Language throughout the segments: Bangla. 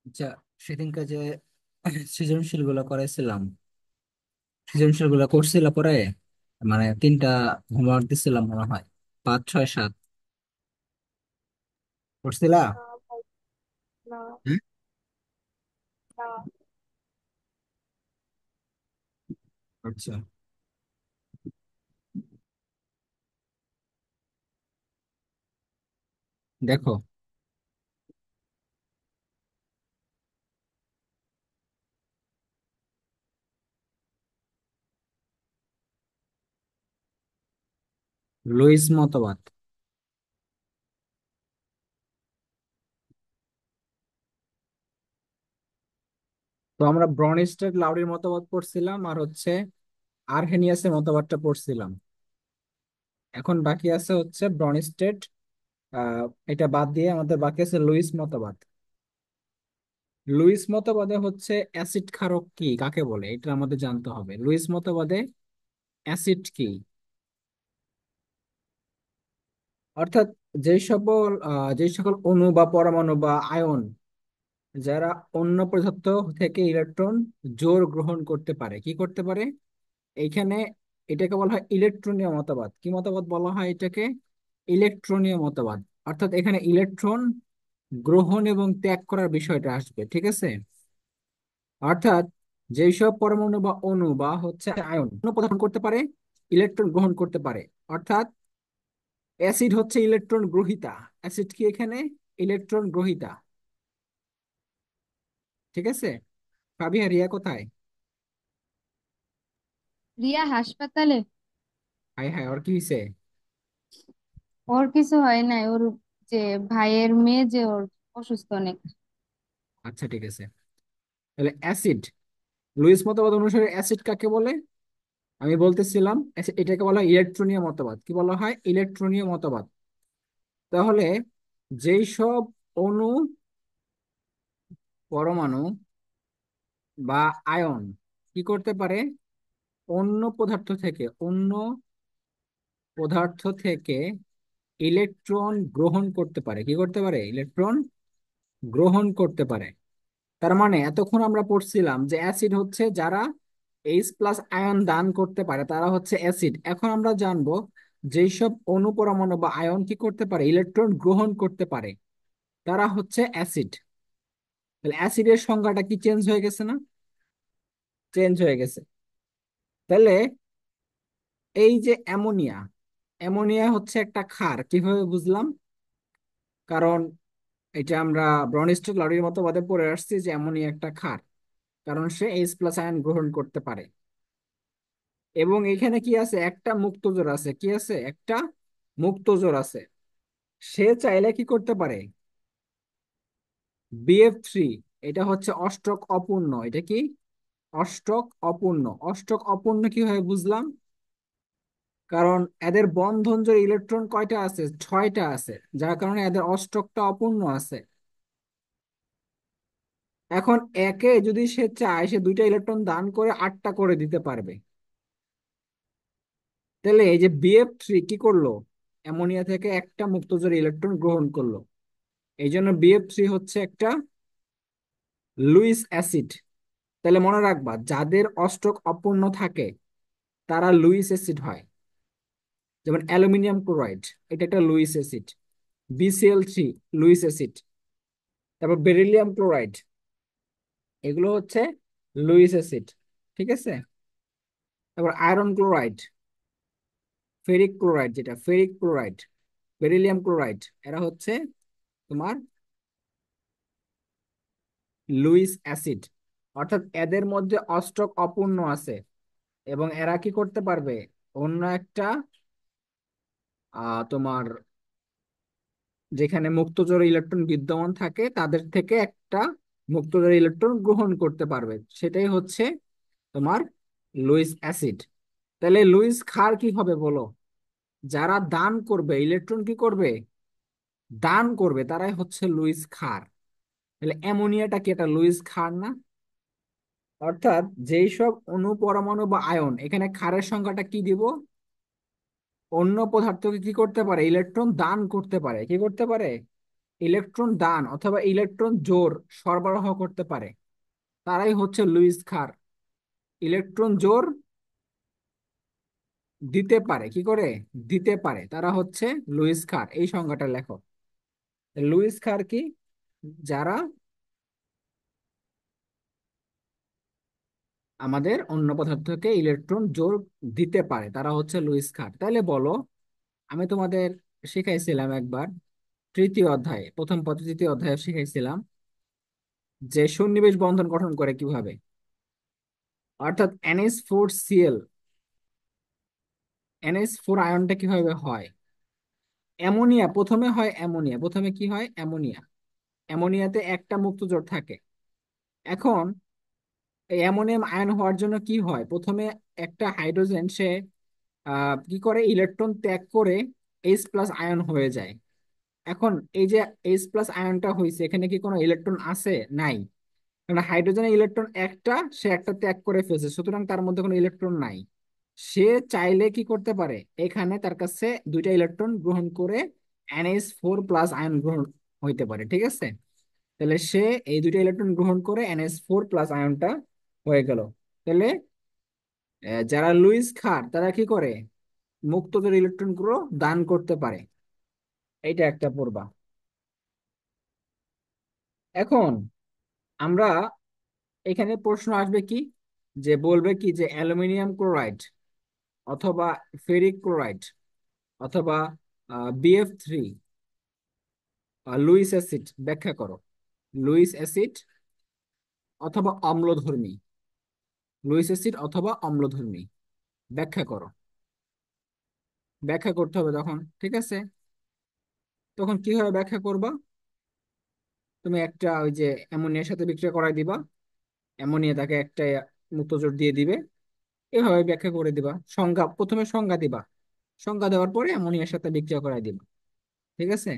আচ্ছা, সেদিনকে যে সৃজনশীল গুলো করেছিলাম, সৃজনশীল গুলো করছিল পরে, মানে তিনটা হোমওয়ার্ক দিছিলাম মনে হয়, 5, 6, 7 করছিলা। না ভাই, না, হুম? না। আচ্ছা, দেখো, লুইস মতবাদ। তো আমরা ব্রনিস্টেড লাউরির মতবাদ পড়ছিলাম, আর হচ্ছে আরহেনিয়াসের মতবাদটা পড়ছিলাম। এখন বাকি আছে হচ্ছে ব্রনিস্টেড। আহ এটা বাদ দিয়ে আমাদের বাকি আছে লুইস মতবাদ। লুইস মতবাদে হচ্ছে অ্যাসিড ক্ষারক কি, কাকে বলে, এটা আমাদের জানতে হবে। লুইস মতবাদে অ্যাসিড কি, অর্থাৎ যে সকল অণু বা পরমাণু বা আয়ন যারা অন্য পদার্থ থেকে ইলেকট্রন জোড় গ্রহণ করতে পারে, কি করতে পারে এইখানে, এটাকে বলা হয় ইলেকট্রনীয় মতবাদ। কি মতবাদ বলা হয় এটাকে? ইলেকট্রনীয় মতবাদ। অর্থাৎ এখানে ইলেকট্রন গ্রহণ এবং ত্যাগ করার বিষয়টা আসবে, ঠিক আছে। অর্থাৎ যেই সব পরমাণু বা অণু বা হচ্ছে আয়ন অন্য পদার্থ করতে পারে, ইলেকট্রন গ্রহণ করতে পারে। অর্থাৎ অ্যাসিড হচ্ছে ইলেকট্রন গ্রহীতা। অ্যাসিড কি এখানে? ইলেকট্রন গ্রহীতা, ঠিক আছে। ফাবিহা, রিয়া কোথায়? রিয়া হাসপাতালে। হাই হাই, ওর কি হয়েছে? ওর কিছু হয় নাই, ওর যে ভাইয়ের মেয়ে যে ওর অসুস্থ অনেক। আচ্ছা, ঠিক আছে। তাহলে অ্যাসিড, লুইস মতবাদ অনুসারে অ্যাসিড কাকে বলে? আমি বলতেছিলাম এটাকে বলা হয় ইলেকট্রনীয় মতবাদ। কি বলা হয়? ইলেকট্রনীয় মতবাদ। তাহলে যেই সব অণু, পরমাণু বা আয়ন কি করতে পারে, অন্য পদার্থ থেকে ইলেকট্রন গ্রহণ করতে পারে, কি করতে পারে, ইলেকট্রন গ্রহণ করতে পারে। তার মানে এতক্ষণ আমরা পড়ছিলাম যে অ্যাসিড হচ্ছে যারা H+ আয়ন দান করতে পারে তারা হচ্ছে অ্যাসিড। এখন আমরা জানবো যেই সব অণুপরমাণু বা আয়ন কি করতে পারে, ইলেকট্রন গ্রহণ করতে পারে, তারা হচ্ছে অ্যাসিড। তাহলে অ্যাসিডের সংজ্ঞাটা কি চেঞ্জ হয়ে গেছে না? চেঞ্জ হয়ে গেছে। তাহলে এই যে অ্যামোনিয়া, অ্যামোনিয়া হচ্ছে একটা ক্ষার, কিভাবে বুঝলাম? কারণ এটা আমরা ব্রনিস্টেড লরির মতো বাদে পড়ে আসছি যে অ্যামোনিয়া একটা ক্ষার, কারণ সে H+ আয়ন গ্রহণ করতে পারে। এবং এখানে কি আছে, একটা মুক্ত জোড় আছে। কি আছে? একটা মুক্ত জোড় আছে। সে চাইলে কি করতে পারে, BF3, এটা হচ্ছে অষ্টক অপূর্ণ। এটা কি? অষ্টক অপূর্ণ। অষ্টক অপূর্ণ কিভাবে বুঝলাম? কারণ এদের বন্ধন জোড়ে ইলেকট্রন কয়টা আছে? 6টা আছে, যার কারণে এদের অষ্টকটা অপূর্ণ আছে। এখন একে যদি সে চায়, সে 2টা ইলেকট্রন দান করে 8টা করে দিতে পারবে। তাহলে এই যে BF3 কি করলো, অ্যামোনিয়া থেকে একটা মুক্তজোড় ইলেকট্রন গ্রহণ করলো। এই জন্য BF3 হচ্ছে একটা লুইস অ্যাসিড। তাহলে মনে রাখবা, যাদের অষ্টক অপূর্ণ থাকে তারা লুইস অ্যাসিড হয়। যেমন অ্যালুমিনিয়াম ক্লোরাইড, এটা একটা Luis acid. BCl3 Luis acid. তারপর বেরিলিয়াম ক্লোরাইড, এগুলো হচ্ছে লুইস অ্যাসিড, ঠিক আছে। তারপর আয়রন ক্লোরাইড, ফেরিক ক্লোরাইড, যেটা ফেরিক ক্লোরাইড, বেরিলিয়াম ক্লোরাইড, এরা হচ্ছে তোমার লুইস অ্যাসিড। অর্থাৎ এদের মধ্যে অষ্টক অপূর্ণ আছে এবং এরা কি করতে পারবে, অন্য একটা তোমার যেখানে মুক্তজোড় ইলেকট্রন বিদ্যমান থাকে তাদের থেকে একটা মুক্তজোড় ইলেকট্রন গ্রহণ করতে পারবে, সেটাই হচ্ছে তোমার লুইস অ্যাসিড। তাহলে লুইস ক্ষার কি হবে বলো? যারা দান করবে, ইলেকট্রন কি করবে, দান করবে, তারাই হচ্ছে লুইস ক্ষার। তাহলে অ্যামোনিয়াটা কি এটা লুইস ক্ষার না? অর্থাৎ যেই সব অণু, পরমাণু বা আয়ন, এখানে ক্ষারের সংখ্যাটা কি দিব, অন্য পদার্থকে কি করতে পারে, ইলেকট্রন দান করতে পারে, কি করতে পারে, ইলেকট্রন দান অথবা ইলেকট্রন জোড় সরবরাহ করতে পারে, তারাই হচ্ছে লুইস ক্ষার। ইলেকট্রন জোড় দিতে পারে, কি করে? দিতে পারে, তারা হচ্ছে লুইস ক্ষার। এই সংজ্ঞাটা লেখো। লুইস ক্ষার কি? যারা আমাদের অন্য পদার্থকে ইলেকট্রন জোড় দিতে পারে তারা হচ্ছে লুইস ক্ষার। তাহলে বলো, আমি তোমাদের শিখাইছিলাম একবার তৃতীয় অধ্যায়ে, প্রথম পত্র তৃতীয় অধ্যায়ে শিখাইছিলাম যে সন্নিবেশ বন্ধন গঠন করে কিভাবে, অর্থাৎ NH4Cl, NH4 আয়নটা কিভাবে হয়। অ্যামোনিয়া প্রথমে হয়, অ্যামোনিয়া প্রথমে কি হয়, অ্যামোনিয়া। অ্যামোনিয়াতে একটা মুক্ত জোট থাকে। এখন এই অ্যামোনিয়াম আয়ন হওয়ার জন্য কি হয়, প্রথমে একটা হাইড্রোজেন সে কি করে, ইলেকট্রন ত্যাগ করে H+ আয়ন হয়ে যায়। এখন এই যে H+ আয়নটা হয়েছে, এখানে কি কোনো ইলেকট্রন আছে? নাই। কারণ হাইড্রোজেনের ইলেকট্রন একটা, সে একটা ত্যাগ করে ফেলছে, সুতরাং তার মধ্যে কোনো ইলেকট্রন নাই। সে চাইলে কি করতে পারে, এখানে তার কাছে দুইটা ইলেকট্রন গ্রহণ করে NH4+ আয়ন গ্রহণ হইতে পারে, ঠিক আছে? তাহলে সে এই দুইটা ইলেকট্রন গ্রহণ করে NH4+ আয়নটা হয়ে গেল। তাহলে যারা লুইস ক্ষার তারা কি করে, মুক্তদের ইলেকট্রন গুলো দান করতে পারে। এইটা একটা পড়বা। এখন আমরা, এখানে প্রশ্ন আসবে কি, যে বলবে কি যে অ্যালুমিনিয়াম ক্লোরাইড অথবা ফেরিক ক্লোরাইড অথবা BF3 লুইস অ্যাসিড ব্যাখ্যা করো। লুইস অ্যাসিড অথবা অম্লধর্মী, লুইস অ্যাসিড অথবা অম্লধর্মী ব্যাখ্যা করো। ব্যাখ্যা করতে হবে তখন, ঠিক আছে? তখন কিভাবে ব্যাখ্যা করবা? তুমি একটা ওই যে অ্যামোনিয়ার সাথে বিক্রিয়া করাই দিবা, অ্যামোনিয়া তাকে একটা মুক্তজোট দিয়ে দিবে, এভাবে ব্যাখ্যা করে দিবা। সংজ্ঞা, প্রথমে সংজ্ঞা দিবা, সংজ্ঞা দেওয়ার পরে অ্যামোনিয়ার সাথে বিক্রিয়া করাই দিবা, ঠিক আছে?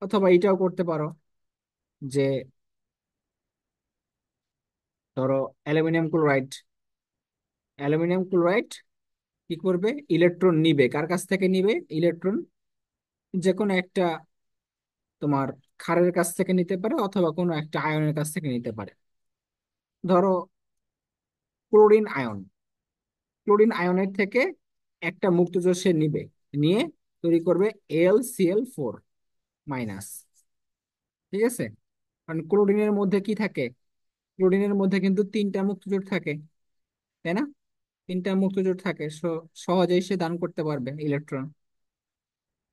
অথবা এটাও করতে পারো যে ধরো অ্যালুমিনিয়াম ক্লোরাইড, অ্যালুমিনিয়াম ক্লোরাইড কি করবে, ইলেকট্রন নিবে, কার কাছ থেকে নিবে ইলেকট্রন, যে কোনো একটা তোমার ক্ষারের কাছ থেকে নিতে পারে অথবা কোনো একটা আয়নের কাছ থেকে নিতে পারে। ধরো ক্লোরিন আয়ন, ক্লোরিন আয়নের থেকে একটা মুক্তজোট সে নিবে, নিয়ে তৈরি করবে Al Cl4-, ঠিক আছে? কারণ ক্লোরিনের মধ্যে কি থাকে, ক্লোরিনের মধ্যে কিন্তু তিনটা মুক্তজোট থাকে, তাই না? তিনটা মুক্তজোট থাকে, সহজেই সে দান করতে পারবে ইলেকট্রন।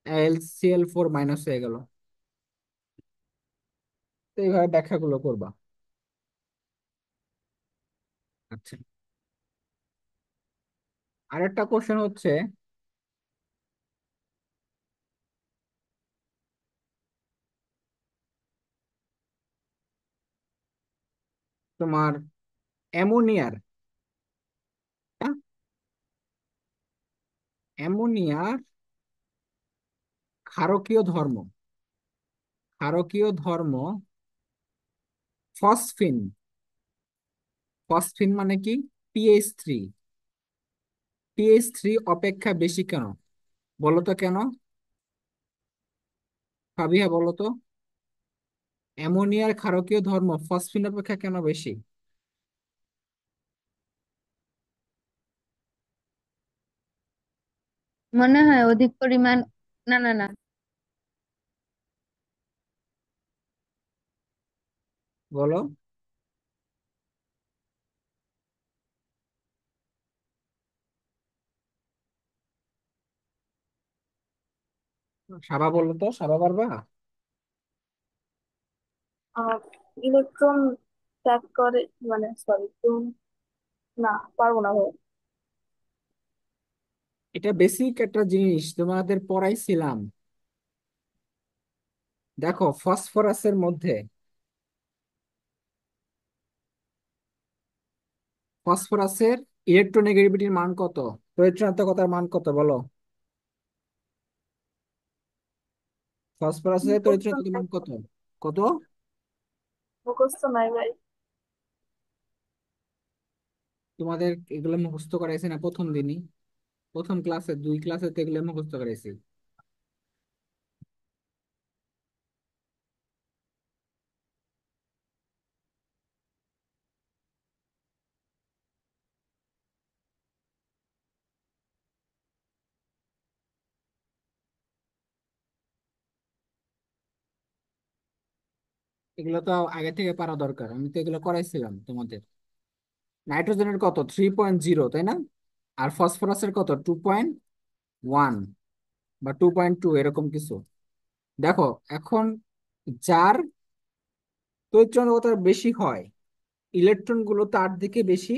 Al Cl4- হয়ে গেল। তো এইভাবে ব্যাখ্যাগুলো করবা। আচ্ছা, আরেকটা কোশ্চেন হচ্ছে তোমার অ্যামোনিয়ার, অ্যামোনিয়ার ক্ষারকীয় ধর্ম, ক্ষারকীয় ধর্ম ফসফিন, ফসফিন মানে কি, PH3, PH3 অপেক্ষা বেশি কেন? বলো তো কেন, ফাবিহা বলো তো, অ্যামোনিয়ার ক্ষারকীয় ধর্ম ফসফিন অপেক্ষা কেন বেশি? মনে হয় অধিক পরিমাণ, না না না, বলো। সাবা বলো তো, সাবা পারবা? ইলেকট্রন ত্যাগ করে, মানে সরি, না, পারবো না ভাই। এটা বেসিক একটা জিনিস তোমাদের পড়াইছিলাম। দেখো ফসফরাসের মধ্যে, ফসফরাসের ইলেকট্রোনেগেটিভিটির মান কত, পরিচ্ছন্নতার মান কত বলো? ফসফরাসের মুখস্থ পরিচ্ছন্নতার নাই, মান কত? কত? মুখস্থ নাই ভাই। তোমাদের এগুলো মুখস্থ করাইছে না প্রথম দিনই? প্রথম ক্লাসে, 2 ক্লাসে তো এগুলো মুখস্থ করাইছি। এগুলো তো আগে থেকে পারা দরকার, আমি তো এগুলো করাইছিলাম তোমাদের। নাইট্রোজেনের কত 3.0, তাই না? আর ফসফরাসের কত 2.1 বা 2.2 এরকম কিছু। দেখো এখন, যার তড়িৎচুম্বকতা বেশি হয়, ইলেকট্রন গুলো তার দিকে বেশি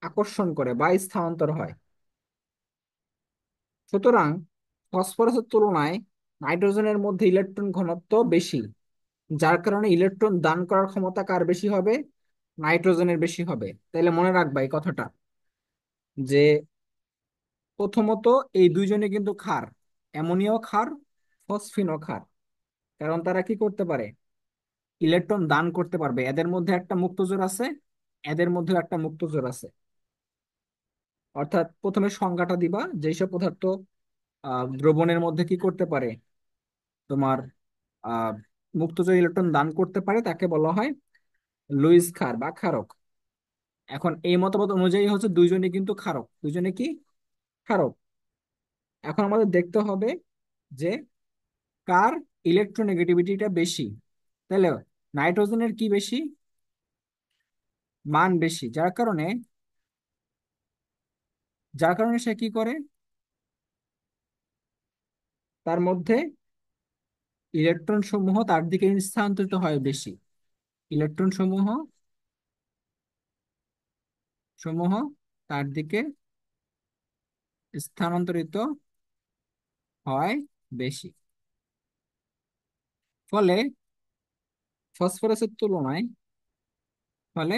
আকর্ষণ করে বা স্থানান্তর হয়। সুতরাং ফসফরাসের তুলনায় নাইট্রোজেনের মধ্যে ইলেকট্রন ঘনত্ব বেশি, যার কারণে ইলেকট্রন দান করার ক্ষমতা কার বেশি হবে? নাইট্রোজেনের বেশি হবে। তাহলে মনে রাখবা এই কথাটা, যে প্রথমত এই দুইজনে কিন্তু ক্ষার, অ্যামোনিয়াও ক্ষার, ফসফিনও ক্ষার। কারণ তারা কি করতে পারে? ইলেকট্রন দান করতে পারবে। এদের মধ্যে একটা মুক্ত জোড় আছে, এদের মধ্যে একটা মুক্ত জোড় আছে। অর্থাৎ প্রথমে সংজ্ঞাটা দিবা, যেসব পদার্থ দ্রবণের মধ্যে কি করতে পারে, তোমার আহ মুক্তজোড় ইলেকট্রন দান করতে পারে, তাকে বলা হয় লুইস ক্ষার বা ক্ষারক। এখন এই মতবাদ অনুযায়ী হচ্ছে দুইজনে কিন্তু ক্ষারক, দুইজনে কি ক্ষারক। এখন আমাদের দেখতে হবে যে কার ইলেকট্রোনেগেটিভিটিটা বেশি। তাহলে নাইট্রোজেনের কি বেশি, মান বেশি, যার কারণে সে কি করে, তার মধ্যে ইলেকট্রন সমূহ তার দিকে স্থানান্তরিত হয় বেশি। ইলেকট্রন সমূহ সমূহ তার দিকে স্থানান্তরিত হয় বেশি। ফলে ফসফরাসের তুলনায় ফলে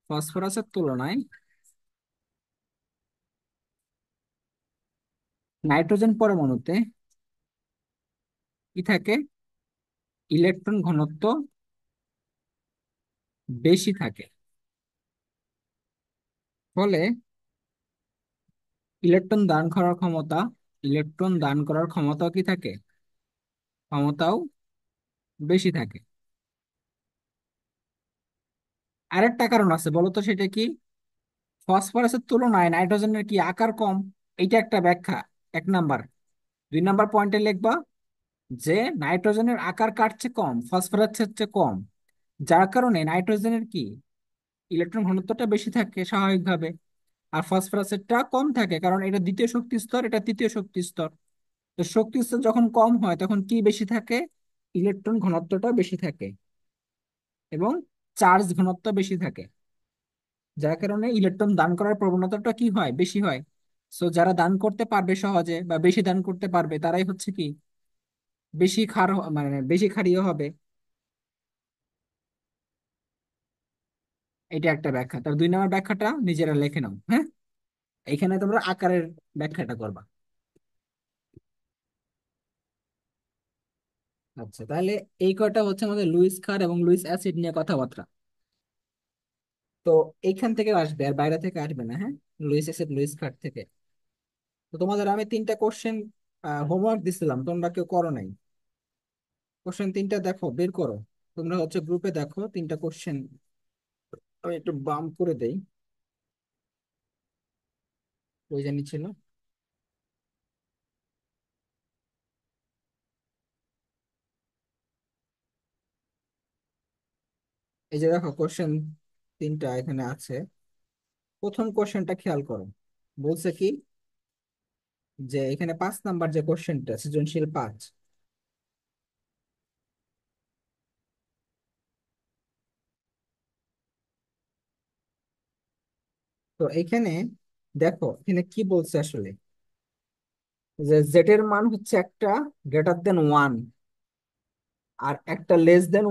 ফসফরাসের তুলনায় নাইট্রোজেন পরমাণুতে কি থাকে, ইলেকট্রন ঘনত্ব বেশি থাকে। ফলে ইলেকট্রন দান করার ক্ষমতা ইলেকট্রন দান করার ক্ষমতাও কি থাকে, ক্ষমতাও বেশি থাকে। আরেকটা কারণ আছে, বলো তো সেটা কি? ফসফরাসের তুলনায় নাইট্রোজেনের কি আকার কম, এইটা একটা ব্যাখ্যা, 1 নাম্বার। 2 নাম্বার পয়েন্টে লিখবা যে নাইট্রোজেনের আকার কাটছে কম, ফসফরাসের চেয়ে কম, যার কারণে নাইট্রোজেনের কি ইলেকট্রন ঘনত্বটা বেশি থাকে স্বাভাবিকভাবে, আর ফসফরাসেরটা কম থাকে, কারণ এটা দ্বিতীয় শক্তি স্তর, এটা তৃতীয় শক্তি স্তর। তো শক্তি স্তর যখন কম হয় তখন কি বেশি থাকে, ইলেকট্রন ঘনত্বটা বেশি থাকে এবং চার্জ ঘনত্ব বেশি থাকে, যার কারণে ইলেকট্রন দান করার প্রবণতাটা কি হয়, বেশি হয়। সো যারা দান করতে পারবে সহজে বা বেশি দান করতে পারবে, তারাই হচ্ছে কি বেশি মানে বেশি ক্ষারীয় হবে। এটা একটা ব্যাখ্যা। তার 2 নাম্বার ব্যাখ্যাটা নিজেরা লিখে নাও, হ্যাঁ? এখানে তোমরা আকারের ব্যাখ্যাটা করবা। আচ্ছা, তাহলে এই কয়টা হচ্ছে আমাদের লুইস ক্ষার এবং লুইস অ্যাসিড নিয়ে কথাবার্তা। তো এইখান থেকে আসবে, আর বাইরে থেকে আসবে না, হ্যাঁ? লুইস অ্যাসিড লুইস ক্ষার থেকে। তো তোমাদের আমি 3টা কোশ্চেন হোমওয়ার্ক দিছিলাম, তোমরা কেউ করো নাই। কোশ্চেন 3টা দেখো, বের করো। তোমরা হচ্ছে গ্রুপে দেখো 3টা কোশ্চেন। আমি একটু বাম করে দেই, ওই জানি ছিল। এই যে দেখো কোশ্চেন 3টা এখানে আছে। প্রথম কোশ্চেনটা খেয়াল করো, বলছে কি যে এখানে 5 নাম্বার যে কোশ্চেনটা, সৃজনশীল 5। তো এখানে দেখো এখানে কি বলছে আসলে, যে জেড এর মান হচ্ছে একটা >1, আর একটা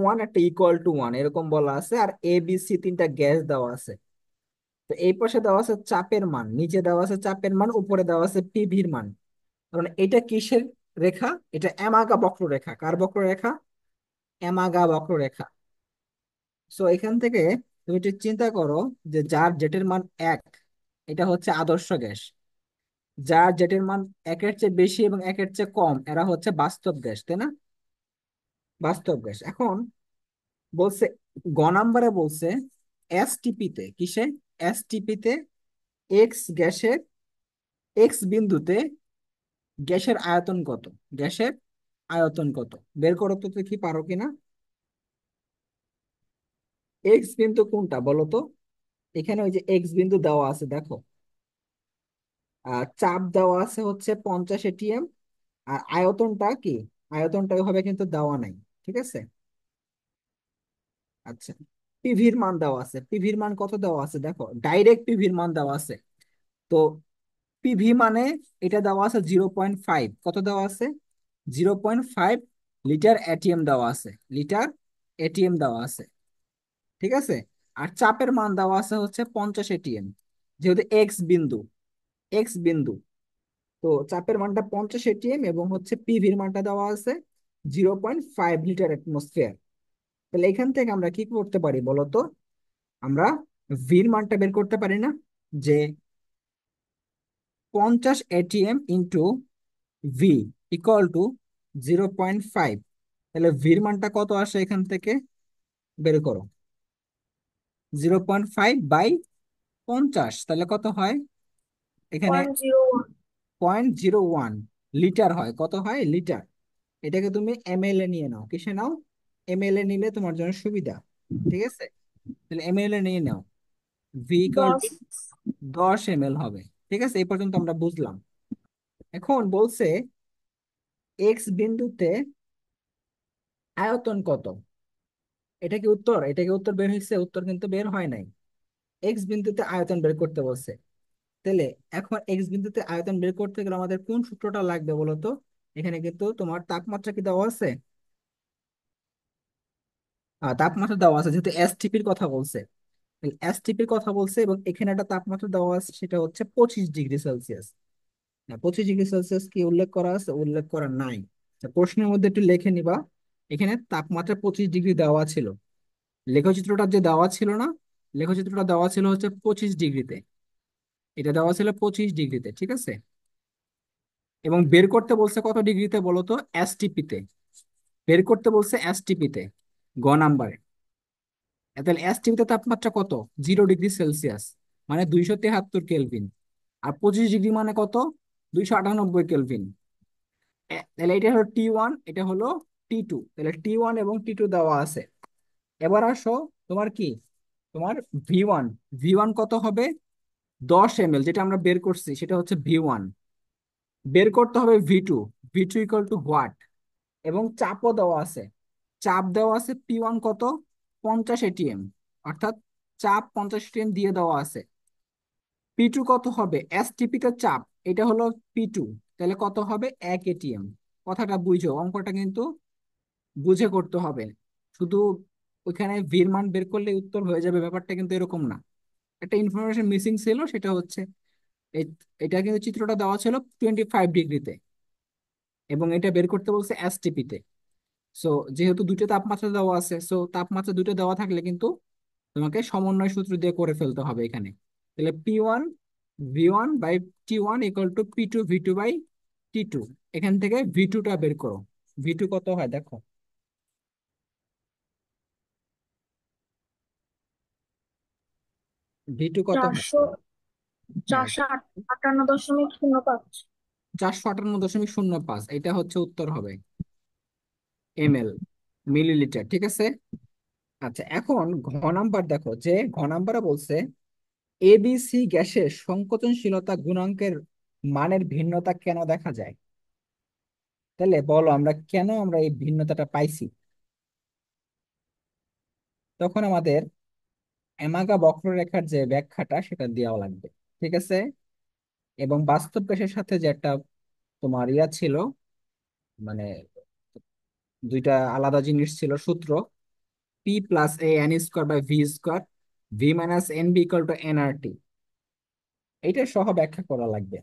<1, একটা =1, এরকম বলা আছে। আর এ বি সি 3টা গ্যাস দেওয়া আছে। তো এই পাশে দেওয়া আছে চাপের মান, নিচে দেওয়া আছে চাপের মান, উপরে দেওয়া আছে পিভির মান। কারণ এটা কিসের রেখা? এটা অ্যামাগা বক্ররেখা। কার বক্ররেখা? অ্যামাগা বক্ররেখা। সো এখান থেকে তুমি একটু চিন্তা করো, যে যার জেটের মান 1, এটা হচ্ছে আদর্শ গ্যাস। যার জেটের মান 1-এর চেয়ে বেশি এবং 1-এর চেয়ে কম, এরা হচ্ছে বাস্তব গ্যাস, তাই না? বাস্তব গ্যাস। এখন বলছে, গ নাম্বারে বলছে এসটিপি তে, কিসে? এসটিপি তে গ্যাসের বিন্দুতে গ্যাসের আয়তন কত? গ্যাসের আয়তন কত বের করো তো, দেখি পারো কিনা। এক্স বিন্দু কোনটা বলো তো? এখানে ওই যে এক্স বিন্দু দেওয়া আছে দেখো, চাপ দেওয়া আছে হচ্ছে 50 ATM। আর আয়তনটা কি? আয়তনটা ওইভাবে কিন্তু দেওয়া নাই, ঠিক আছে। আচ্ছা, পিভির মান দেওয়া আছে, পিভির মান কত দেওয়া আছে দেখো, ডাইরেক্ট পিভির মান দেওয়া আছে। তো পিভি মানে এটা দেওয়া আছে 0.5, কত দেওয়া আছে? 0.5 লিটার এটিএম দেওয়া আছে, লিটার এটিএম দেওয়া আছে, ঠিক আছে। আর চাপের মান দেওয়া আছে হচ্ছে 50 ATM, যেহেতু এক্স বিন্দু, এক্স বিন্দু, তো চাপের মানটা 50 ATM এবং হচ্ছে পিভির মানটা দেওয়া আছে 0.5 লিটার অ্যাটমসফিয়ার। তাহলে এখান থেকে আমরা কি করতে পারি বলতো? আমরা ভির মানটা বের করতে পারি না, যে 50 ATM into V equal to 0.5। তাহলে ভির মানটা কত আসে এখান থেকে? বের করো, 0.5/50, তাহলে কত হয় এখানে? 0.01। 0.01 লিটার হয়, কত হয় লিটার। এটাকে তুমি এমএল এ নিয়ে নাও, কিসে নাও? এমএল এ নিলে তোমার জন্য সুবিধা, ঠিক আছে। তাহলে এমএল এ নিয়ে নাও, ভি ইকুয়াল টু 10। 10 ml হবে, ঠিক আছে। এই পর্যন্ত আমরা বুঝলাম। এখন বলছে এক্স বিন্দুতে আয়তন কত। এটা কি উত্তর? এটা কি উত্তর বের হয়েছে? উত্তর কিন্তু বের হয় নাই। এক্স বিন্দুতে আয়তন বের করতে বলছে। তাহলে এখন এক্স বিন্দুতে আয়তন বের করতে গেলে আমাদের কোন সূত্রটা লাগবে বলো তো? এখানে কিন্তু তোমার তাপমাত্রা কি দেওয়া আছে? তাপমাত্রা দেওয়া আছে, যেহেতু এসটিপির কথা বলছে। এসটিপির কথা বলছে এবং এখানে একটা তাপমাত্রা দেওয়া আছে, সেটা হচ্ছে 25°C। 25°C কি উল্লেখ করা আছে? উল্লেখ করা নাই। তা প্রশ্নের মধ্যে একটু লিখে নিবা, এখানে তাপমাত্রা 25° দেওয়া ছিল। লেখচিত্রটা যে দেওয়া ছিল না, লেখচিত্রটা দেওয়া ছিল হচ্ছে 25°-তে। এটা দেওয়া ছিল 25°-তে, ঠিক আছে। এবং বের করতে বলছে কত ডিগ্রিতে বলো তো? এসটিপিতে। বের করতে বলছে এসটিপিতে, গ নাম্বারে। তাহলে এসটিপিতে তাপমাত্রা কত? 0°C, মানে 273 কেলভিন। আর 25° মানে কত? 298 কেলভিন। তাহলে এটা হলো T1, এটা হলো T2। তাহলে T1 এবং T2 দেওয়া আছে। এবার আসো, তোমার কি, তোমার ভি ওয়ান, ভি ওয়ান কত হবে? 10 ml, যেটা আমরা বের করছি সেটা হচ্ছে ভি ওয়ান। বের করতে হবে V two, V two equal to what. এবং চাপও দেওয়া আছে, চাপ দেওয়া আছে P1 কত? 50 ATM, অর্থাৎ চাপ 50 ATM দিয়ে দেওয়া আছে। P2 কত হবে? এসটিপি তে চাপ, এটা হলো P2, তাহলে কত হবে? 1 ATM। কথাটা বুঝো, অঙ্কটা কিন্তু বুঝে করতে হবে। শুধু ওইখানে ভির মান বের করলে উত্তর হয়ে যাবে, ব্যাপারটা কিন্তু এরকম না। একটা ইনফরমেশন মিসিং ছিল, সেটা হচ্ছে এই- এটা কিন্তু চিত্রটা দেওয়া ছিল 25°-তে এবং এটা বের করতে বলছে এসটিপি তে। সো যেহেতু দুটো তাপমাত্রা দেওয়া আছে, সো তাপমাত্রা দুটো দেওয়া থাকলে কিন্তু তোমাকে সমন্বয় সূত্র দিয়ে করে ফেলতে হবে এখানে। তাহলে P1 V1/T1 equal to P2 V2/T2। এখান থেকে ভি টুটা বের করো, ভি টু কত হয় দেখো, ভি টু কত হয়? 400। হ্যাঁ, 458.05। 458.05, এটা হচ্ছে উত্তর হবে, এমএল, মিলিলিটার, ঠিক আছে। আচ্ছা, এখন ঘ নাম্বার দেখো, যে ঘ নাম্বারে বলছে এবিসি গ্যাসের সংকোচনশীলতা গুণাঙ্কের মানের ভিন্নতা কেন দেখা যায়। তাহলে বলো, আমরা এই ভিন্নতাটা পাইছি? তখন আমাদের এমাগা বক্ররেখার যে ব্যাখ্যাটা সেটা দেওয়া লাগবে, ঠিক আছে। এবং বাস্তব গ্যাসের সাথে যে একটা তোমার ইয়া ছিল, মানে দুইটা আলাদা জিনিস ছিল সূত্র, P+a n² / v², v−nb = nRT, এইটা সহ ব্যাখ্যা করা লাগবে।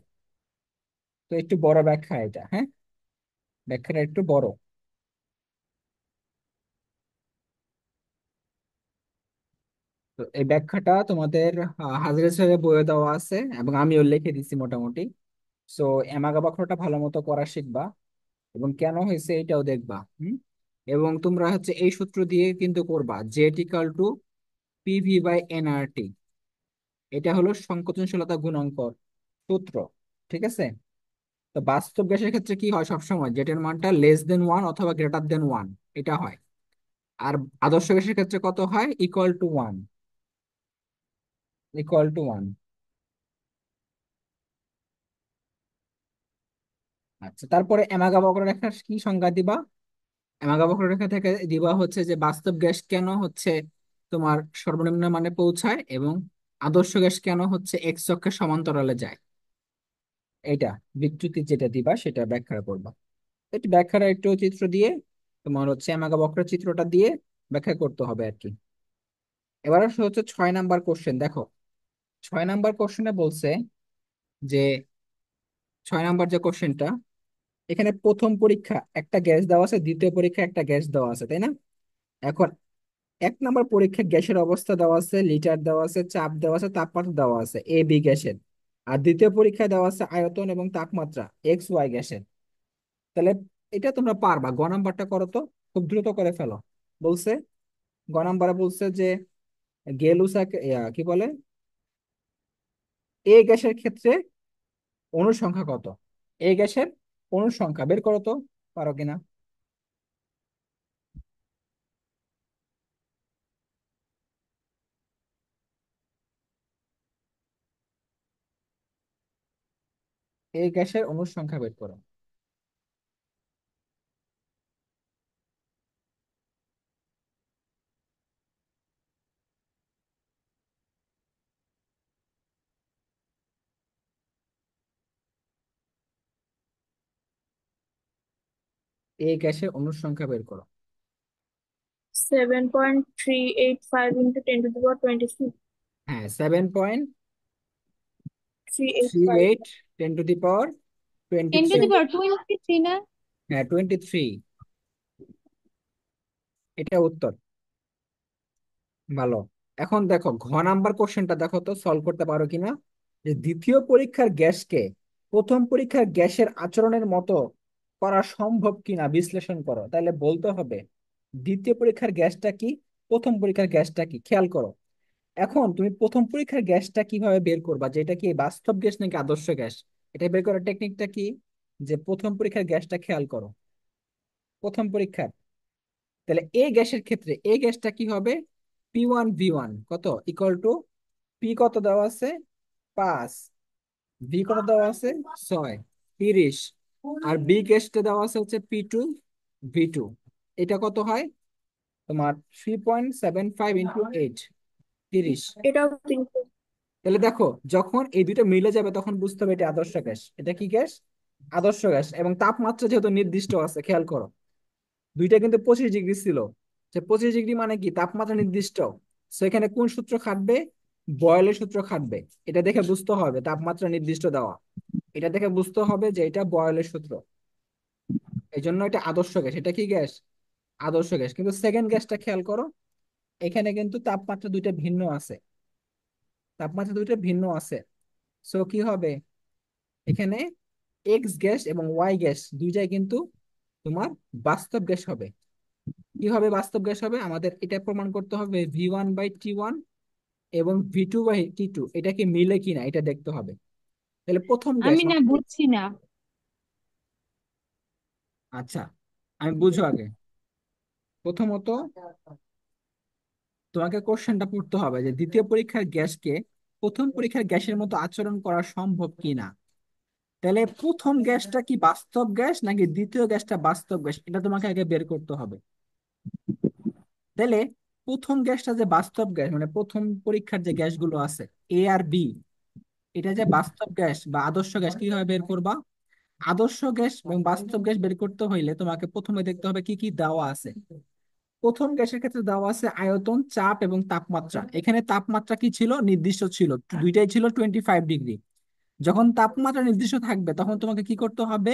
তো একটু বড় ব্যাখ্যা এটা, হ্যাঁ, ব্যাখ্যাটা একটু বড়। তো এই ব্যাখ্যাটা তোমাদের হাজারে স্যারের বইয়ে দেওয়া আছে এবং আমিও লিখে দিছি মোটামুটি। সো এমাগা বক্রটা ভালো মতো করা শিখবা এবং কেন হয়েছে এটাও দেখবা। এবং তোমরা হচ্ছে এই সূত্র দিয়ে কিন্তু করবা, Z = PV/nRT। এটা হলো সংকোচনশীলতা গুণাঙ্ক সূত্র, ঠিক আছে। তো বাস্তব গ্যাসের ক্ষেত্রে কি হয়? সবসময় জেটের মানটা লেস দেন 1 অথবা গ্রেটার দেন 1, এটা হয়। আর আদর্শ গ্যাসের ক্ষেত্রে কত হয়? Equal to one. Equal to one. আচ্ছা, তারপরে এমাগা বক্ররেখার কি সংজ্ঞা দিবা? এমাগা বক্ররেখা থেকে দিবা হচ্ছে যে বাস্তব গ্যাস কেন হচ্ছে তোমার সর্বনিম্ন মানে পৌঁছায়, এবং আদর্শ গ্যাস কেন হচ্ছে এক্স অক্ষের সমান্তরালে যায়। এইটা বিচ্যুতি যেটা দিবা সেটা ব্যাখ্যা করবা। একটু ব্যাখ্যাটা একটু চিত্র দিয়ে, তোমার হচ্ছে এমাগা বক্র চিত্রটা দিয়ে ব্যাখ্যা করতে হবে আর কি। এবার আসলে হচ্ছে 6 নাম্বার কোশ্চেন দেখো। 6 নাম্বার কোশ্চেনে বলছে যে 6 নাম্বার যে কোশ্চেনটা, এখানে প্রথম পরীক্ষা একটা গ্যাস দেওয়া আছে, দ্বিতীয় পরীক্ষা একটা গ্যাস দেওয়া আছে, তাই না? এখন 1 নাম্বার পরীক্ষা গ্যাসের অবস্থা দেওয়া আছে, লিটার দেওয়া আছে, চাপ দেওয়া আছে, তাপমাত্রা দেওয়া আছে এ বি গ্যাসের। আর দ্বিতীয় পরীক্ষায় দেওয়া আছে আয়তন এবং তাপমাত্রা এক্স ওয়াই গ্যাসের। তাহলে এটা তোমরা পারবা। গ নাম্বারটা করো তো, খুব দ্রুত করে ফেলো। বলছে, গ নাম্বারে বলছে যে গেলুসাকে কি বলে, এ গ্যাসের ক্ষেত্রে অণুর সংখ্যা কত? এ গ্যাসের অণুর সংখ্যা বের করো তো, পারো কিনা? এ গ্যাসের অণুর সংখ্যা বের করো। এ গ্যাসের অণুর সংখ্যা বের করো। 7.385 into 10 to the power 26. হ্যাঁ, 7.38 385. 10 টু দি পাওয়ার 10 টু 23। দি 20. পাওয়ার 23 না? হ্যাঁ, 23। এটা উত্তর। ভালো। এখন দেখো ঘ নাম্বার কোশ্চেনটা দেখো তো সলভ করতে পারো কিনা। যে দ্বিতীয় পরীক্ষার গ্যাসকে প্রথম পরীক্ষার গ্যাসের আচরণের মতো করা সম্ভব কিনা বিশ্লেষণ করো। তাহলে বলতে হবে দ্বিতীয় পরীক্ষার গ্যাসটা কি, প্রথম পরীক্ষার গ্যাসটা কি, খেয়াল করো। এখন তুমি প্রথম পরীক্ষার গ্যাসটা কিভাবে বের করবা, যে এটা কি বাস্তব গ্যাস নাকি আদর্শ গ্যাস? এটা বের করার টেকনিকটা কি? যে প্রথম পরীক্ষার গ্যাসটা খেয়াল করো, প্রথম পরীক্ষার। তাহলে এ গ্যাসের ক্ষেত্রে এ গ্যাসটা কি হবে? P1V1 কত ইকুয়াল টু, পি কত দেওয়া আছে 5, ভি কত দেওয়া আছে 6, 30। আর বি গ্যাসটা দেওয়া আছে হচ্ছে P2V2। এটা কত হয় তোমার? 3.75 × 8, 30। এটাও 300. তাহলে দেখো যখন এই দুইটা মিলে যাবে তখন বুঝতে হবে এটা আদর্শ গ্যাস। এটা কি গ্যাস? আদর্শ গ্যাস। এবং তাপমাত্রা যেহেতু নির্দিষ্ট আছে, খেয়াল করো দুইটা কিন্তু 25 ডিগ্রি ছিল। যে 25 ডিগ্রি মানে কি তাপমাত্রা নির্দিষ্ট। সেখানে কোন সূত্র খাটবে? বয়েলের সূত্র খাটবে। এটা দেখে বুঝতে হবে তাপমাত্রা নির্দিষ্ট দেওয়া। এটা দেখে বুঝতে হবে যে এটা বয়েলের সূত্র। এই জন্য এটা আদর্শ গ্যাস। এটা কি গ্যাস? আদর্শ গ্যাস। কিন্তু সেকেন্ড গ্যাসটা খেয়াল করো, এখানে কিন্তু তাপমাত্রা দুইটা ভিন্ন আছে। তাপমাত্রা দুইটা ভিন্ন আছে। সো কি হবে এখানে? এক্স গ্যাস এবং ওয়াই গ্যাস দুইটাই কিন্তু তোমার বাস্তব গ্যাস হবে। কি হবে বাস্তব গ্যাস হবে? আমাদের এটা প্রমাণ করতে হবে V1/T1 এবং V2/T2 এটা কি মিলে কিনা এটা দেখতে হবে। তাহলে প্রথম গ্যাস আমি না বুঝছি না। আচ্ছা, আমি বুঝো আগে। প্রথমত তোমাকে কোশ্চেনটা পড়তে হবে যে দ্বিতীয় পরীক্ষার গ্যাসকে প্রথম পরীক্ষার গ্যাসের মতো আচরণ করা সম্ভব কিনা। তাহলে প্রথম গ্যাসটা কি বাস্তব গ্যাস নাকি দ্বিতীয় গ্যাসটা বাস্তব গ্যাস, এটা তোমাকে আগে বের করতে হবে। তাহলে প্রথম গ্যাসটা যে বাস্তব গ্যাস, মানে প্রথম পরীক্ষার যে গ্যাসগুলো আছে এ আর বি, এটা যে বাস্তব গ্যাস বা আদর্শ গ্যাস কিভাবে বের করবা? আদর্শ গ্যাস এবং বাস্তব গ্যাস বের করতে হইলে তোমাকে প্রথমে দেখতে হবে কি কি দেওয়া আছে। প্রথম গ্যাসের ক্ষেত্রে দেওয়া আছে আয়তন, চাপ এবং তাপমাত্রা। এখানে তাপমাত্রা কি ছিল? নির্দিষ্ট ছিল, দুইটাই ছিল 25 ডিগ্রি। যখন তাপমাত্রা নির্দিষ্ট থাকবে তখন তোমাকে কি করতে হবে?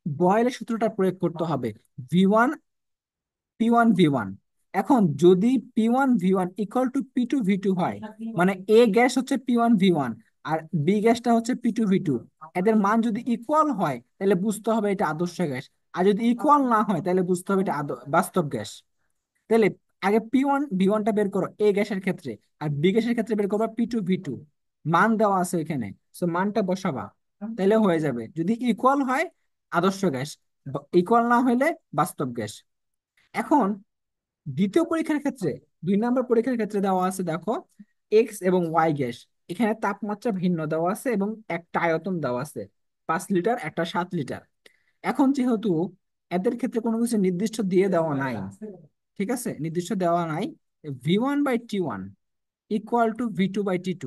বয়েলের সূত্রটা প্রয়োগ করতে হবে। V1 P1V1। এখন যদি P1V1 = P2V2 হয়, মানে এ গ্যাস হচ্ছে P1V1 আর বি গ্যাসটা হচ্ছে P2V2, এদের মান যদি ইকুয়াল হয় তাহলে বুঝতে হবে এটা আদর্শ গ্যাস। আর যদি ইকুয়াল না হয় তাহলে বুঝতে হবে এটা বাস্তব গ্যাস। তাহলে আগে P1V1টা বের করো এ গ্যাসের ক্ষেত্রে, আর বি গ্যাসের ক্ষেত্রে বের করবা P2V2। মান দেওয়া আছে এখানে, সো মানটা বসাবা। তাহলে হয়ে যাবে, যদি ইকুয়াল হয় আদর্শ গ্যাস, ইকুয়াল না হইলে বাস্তব গ্যাস। এখন দ্বিতীয় পরীক্ষার ক্ষেত্রে, 2 নম্বর পরীক্ষার ক্ষেত্রে দেওয়া আছে, দেখো এক্স এবং ওয়াই গ্যাস, এখানে তাপমাত্রা ভিন্ন দেওয়া আছে এবং একটা আয়তন দেওয়া আছে, 5 লিটার একটা 7 লিটার। এখন যেহেতু এদের ক্ষেত্রে কোনো কিছু নির্দিষ্ট দিয়ে দেওয়া নাই, ঠিক আছে, নির্দিষ্ট দেওয়া নাই, V1/T1 ইকুয়াল টু V2/T2,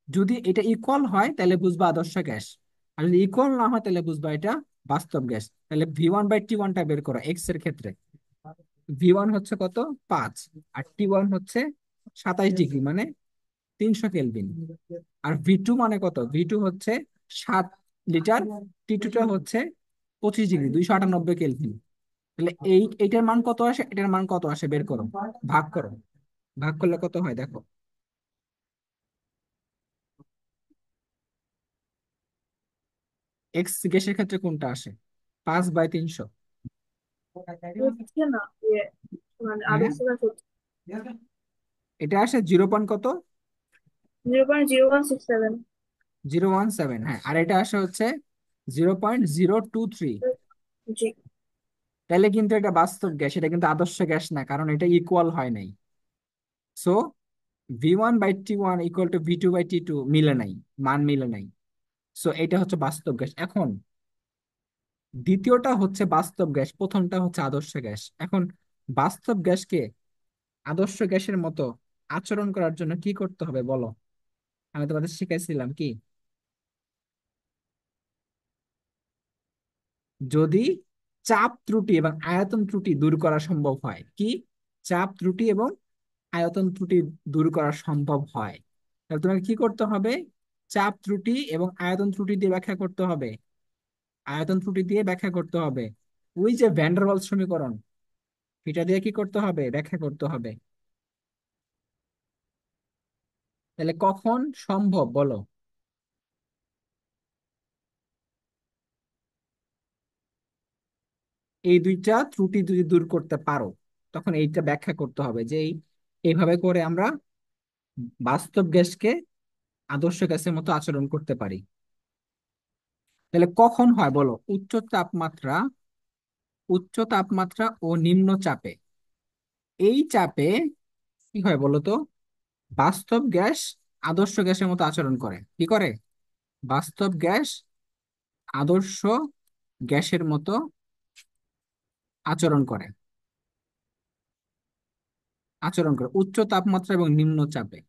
যদি এটা ইকুয়াল হয় তাহলে বুঝবা আদর্শ গ্যাস, আর যদি ইকুয়াল না হয় তাহলে বুঝবা এটা বাস্তব গ্যাস। তাহলে V1/T1টা বের করো এক্স এর ক্ষেত্রে। V1 হচ্ছে কত, 5, আর T1 হচ্ছে 27 ডিগ্রি, মানে 300 কেলভিন। আর V2 মানে কত, V2 হচ্ছে 7 লিটার, T2টা হচ্ছে 25 ডিগ্রি, 298 কেলভিন। তাহলে এইটার মান কত আসে, এটার মান কত আসে বের করো, ভাগ করো, ভাগ করলে কত হয় দেখো। এক্স গ্যাসের ক্ষেত্রে কোনটা আসে, 5/300। হচ্ছে না যে মানে হ্যাঁ, আদর্শ গ্যাস হচ্ছে এটা আসে 0. কত, 0.0167। 017। হ্যাঁ, আর এটা আসে হচ্ছে 0.023। জি। তাহলে কিন্তু এটা বাস্তব গ্যাস, এটা কিন্তু আদর্শ গ্যাস না, কারণ এটা ইকুয়াল হয় নাই। So V1/T1 equal to V2/T2 মিলে নাই, মান মিলে নাই। সো এটা হচ্ছে বাস্তব গ্যাস। এখন দ্বিতীয়টা হচ্ছে বাস্তব গ্যাস, প্রথমটা হচ্ছে আদর্শ গ্যাস। এখন বাস্তব গ্যাসকে আদর্শ গ্যাসের মতো আচরণ করার জন্য কি করতে হবে বলো, আমি তোমাদের শিখাইছিলাম কি, যদি চাপ ত্রুটি এবং আয়তন ত্রুটি দূর করা সম্ভব হয়, কি, চাপ ত্রুটি এবং আয়তন ত্রুটি দূর করা সম্ভব হয়, তাহলে তোমাকে কি করতে হবে, চাপ ত্রুটি এবং আয়তন ত্রুটি দিয়ে ব্যাখ্যা করতে হবে, আয়তন ত্রুটি দিয়ে ব্যাখ্যা করতে হবে। ওই যে ভ্যান ডার ওয়ালস সমীকরণ, এটা দিয়ে কি করতে হবে, ব্যাখ্যা করতে হবে। তাহলে কখন সম্ভব বলো, এই দুইটা ত্রুটি যদি দূর করতে পারো, তখন এইটা ব্যাখ্যা করতে হবে যে এইভাবে করে আমরা বাস্তব গ্যাসকে আদর্শ গ্যাসের মতো আচরণ করতে পারি। তাহলে কখন হয় বলো, উচ্চ তাপমাত্রা ও নিম্ন চাপে। এই চাপে কি হয় বলো তো, বাস্তব গ্যাস আদর্শ গ্যাসের মতো আচরণ করে, কি করে, বাস্তব গ্যাস আদর্শ গ্যাসের মতো আচরণ করে, উচ্চ তাপমাত্রা এবং নিম্ন চাপে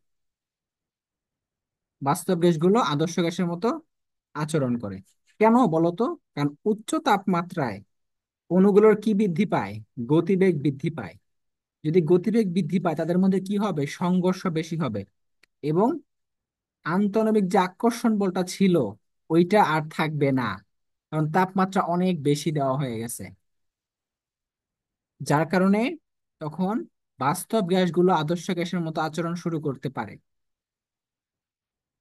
বাস্তব গ্যাসগুলো আদর্শ গ্যাসের মতো আচরণ করে। কেন বলো তো, কারণ উচ্চ তাপমাত্রায় অণুগুলোর কি বৃদ্ধি পায়, গতিবেগ বৃদ্ধি পায়। যদি গতিবেগ বৃদ্ধি পায় তাদের মধ্যে কি হবে, সংঘর্ষ বেশি হবে, এবং আন্তঃনবিক যে আকর্ষণ বলটা ছিল ওইটা আর থাকবে না, কারণ তাপমাত্রা অনেক বেশি দেওয়া হয়ে গেছে। যার কারণে তখন বাস্তব গ্যাসগুলো আদর্শ গ্যাসের মতো আচরণ শুরু করতে পারে।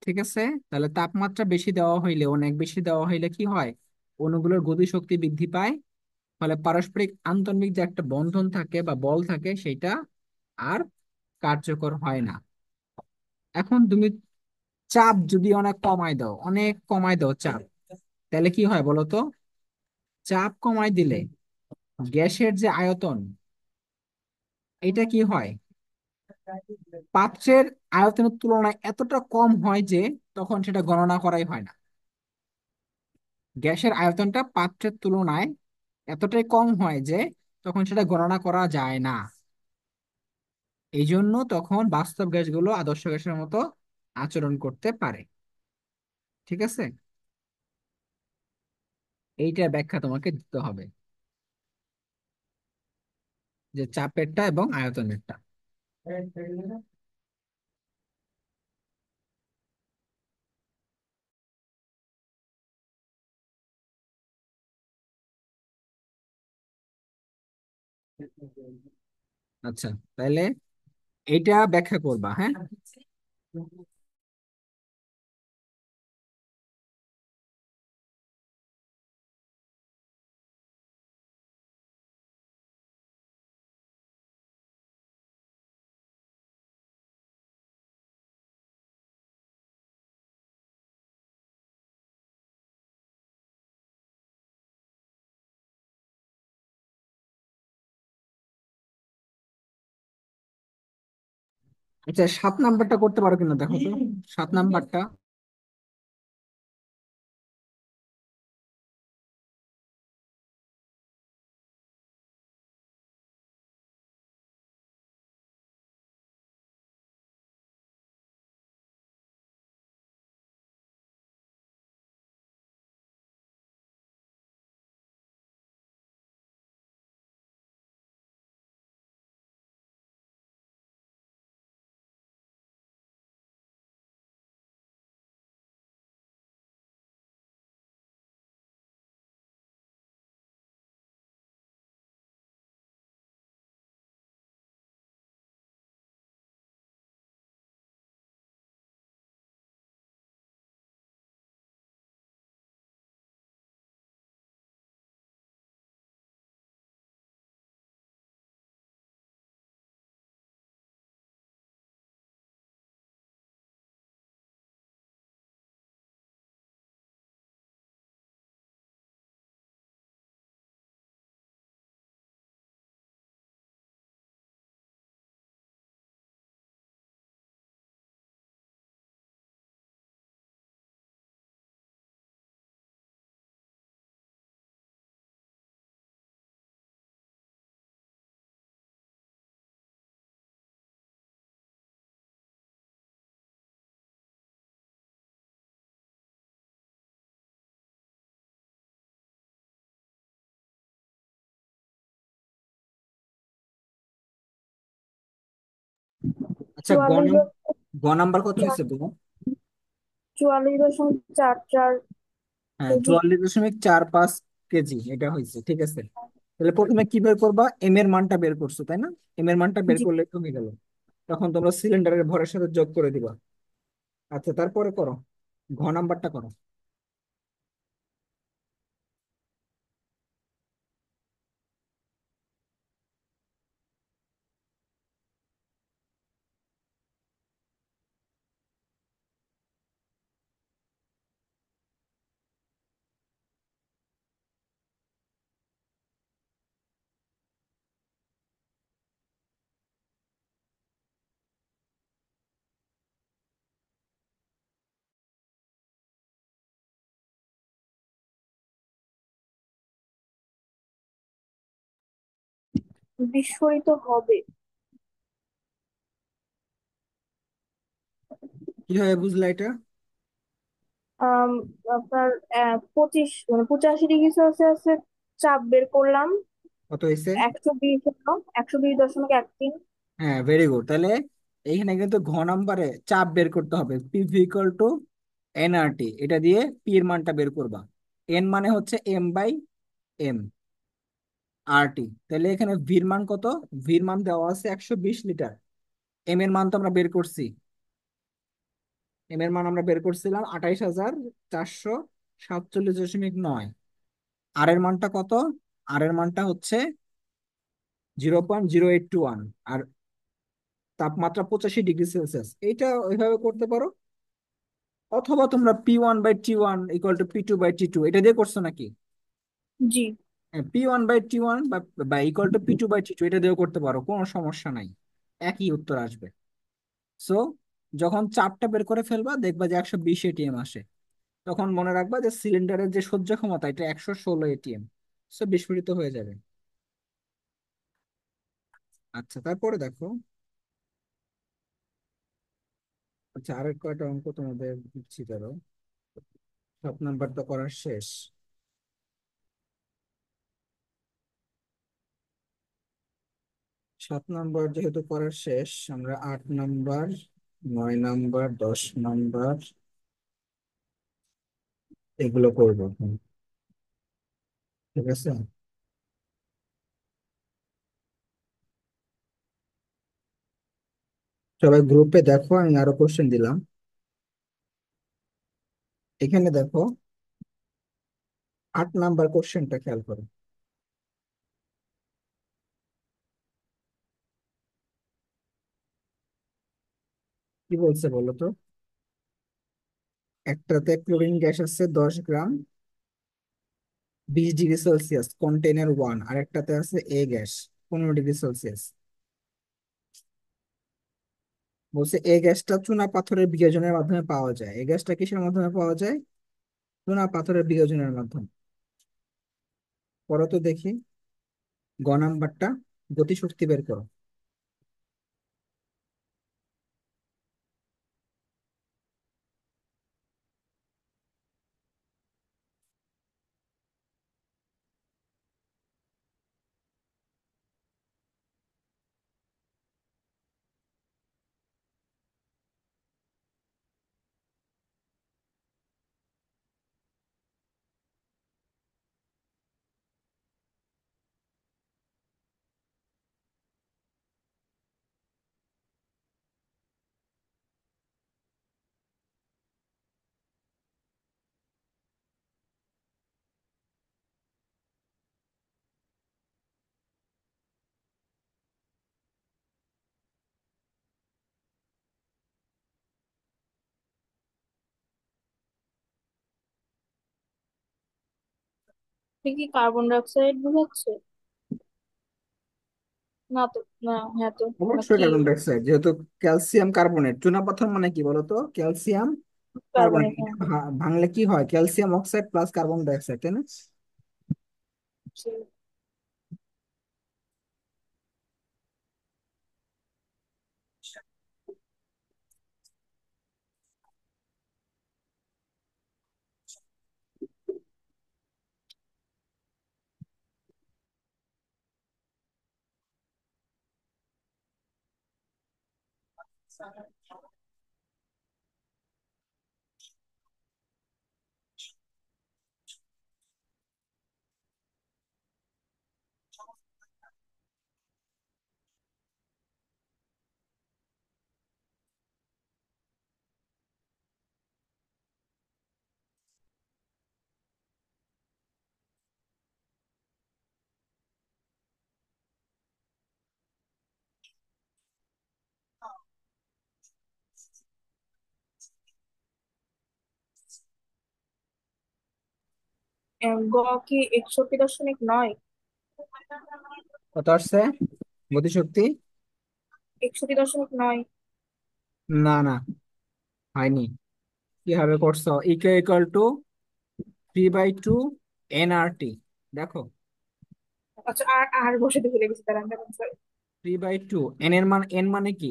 ঠিক আছে, তাহলে তাপমাত্রা বেশি দেওয়া হইলে, অনেক বেশি দেওয়া হইলে কি হয়, অণুগুলোর গতিশক্তি বৃদ্ধি পায়, ফলে পারস্পরিক আন্তঃনবিক যে একটা বন্ধন থাকে বা বল থাকে সেটা আর কার্যকর হয় না। এখন তুমি চাপ যদি অনেক কমায় দাও চাপ, তাহলে কি হয় বলো তো, চাপ কমায় দিলে গ্যাসের যে আয়তন, এটা কি হয়, পাত্রের আয়তনের তুলনায় এতটা কম হয় যে তখন সেটা গণনা করাই হয় না। গ্যাসের আয়তনটা পাত্রের তুলনায় এতটাই কম হয় যে তখন সেটা গণনা করা যায় না। এই জন্য তখন বাস্তব গ্যাসগুলো আদর্শ গ্যাসের মতো আচরণ করতে পারে। ঠিক আছে, এইটা ব্যাখ্যা তোমাকে দিতে হবে, যে চাপেরটা এবং আয়তনেরটা। আচ্ছা, তাহলে এইটা ব্যাখ্যা করবা, হ্যাঁ। আচ্ছা, 7 নাম্বারটা করতে পারো কিনা দেখো তো। 7 নাম্বারটা। আচ্ছা, চুয়াল্লিশ গ নাম্বার কত হয়েছে তুমি? 44.44 হ্যাঁ, কেজি। 44.45 কেজি এটা হয়েছে, ঠিক আছে। তাহলে প্রথমে কি বের করবা? এম এর মানটা বের করছো, তাই না? এম এর মানটা বের জি। করলে কমে গেল। তখন তোমরা সিলিন্ডারের ভরের সাথে যোগ করে দিবা। আচ্ছা, তারপরে করো, ঘ নাম্বারটা করো। বিস্ফোরিত হবে। কিভাবে বুঝলা এটা? আম, আপনার 85 মানে 85 ডিগ্রি সেলসিয়াসের চাপ বের করলাম। কত হয়েছে? 120 হলো, 120.13। হ্যাঁ, ভেরি গুড। তাহলে এইখানে কিন্তু ঘ নাম্বারে চাপ বের করতে হবে, পি ইকুয়াল টু এনআরটি। এটা দিয়ে পি এর মানটা বের করবা। এন মানে হচ্ছে M/M RT। তাহলে এখানে ভির মান কত? ভির মান দেওয়া আছে 120 লিটার। এম এর মান তো আমরা বের করছি। এম এর মান আমরা বের করছিলাম 28,447.9। আর এর মানটা কত? আর এর মানটা হচ্ছে 0.0821। আর তাপমাত্রা 85 ডিগ্রি সেলসিয়াস। এইটা ওইভাবে করতে পারো। অথবা তোমরা P1/T1 ইকুয়াল টু P2/T2 এটা দিয়ে করছো নাকি? জি। P1/T1 বা ইকুয়াল টু P2/T2 এটা দিয়েও করতে পারো, কোনো সমস্যা নাই। একই উত্তর আসবে। সো যখন চাপটা বের করে ফেলবা, দেখবা যে 120 ATM আসে। তখন মনে রাখবা যে সিলিন্ডারের যে সহ্য ক্ষমতা এটা 116 ATM। সো বিস্ফোরিত হয়ে যাবে। আচ্ছা, তারপরে দেখো। আচ্ছা, আরেক কয়টা অঙ্ক তোমাদের দিচ্ছি, ধরো। 7 নাম্বার তো করার শেষ। 7 নাম্বার যেহেতু করার শেষ, আমরা 8 নাম্বার, 9 নাম্বার, 10 নাম্বার এগুলো করবো। ঠিক আছে। সবাই গ্রুপে দেখো, আমি আরো কোশ্চেন দিলাম। এখানে দেখো, 8 নাম্বার কোশ্চেনটা খেয়াল করো। কি বলছে বলো তো? একটাতে ক্লোরিন গ্যাস আছে 10 গ্রাম, 20 ডিগ্রি সেলসিয়াস, কন্টেনার 1। আর একটাতে আছে এ গ্যাস, 15 ডিগ্রি সেলসিয়াস। বলছে এই গ্যাসটা চুনা পাথরের বিয়োজনের মাধ্যমে পাওয়া যায়। এই গ্যাসটা কিসের মাধ্যমে পাওয়া যায়? চুনা পাথরের বিয়োজনের মাধ্যমে। পরে তো দেখি, গ নাম্বারটা, গতিশক্তি বের করো। এটা কি কার্বন ডাই অক্সাইড বোঝাচ্ছে? না তো, না, হ্যাঁ তো। অবশ্যই নাকি কার্বন ডাই অক্সাইড, যেহেতু ক্যালসিয়াম কার্বনেট। চুনা পাথর মানে কি বলতো? Calcium carbonate. কার্বনেট, হ্যাঁ। ভাঙলে কি হয়? Calcium oxide plus carbon die oxide, তাই না? সেই। গ কি 61.9? কত আসছে গতিশক্তি? 61.9। না না, হয়নি। কিভাবে করছো? ইকে ইকুয়াল টু 3/2 NRT। দেখো, আচ্ছা, আর আর বসাতে ভুলে গেছি, তার আমি সরি। 3/2 এন এর মান, এন মানে কি?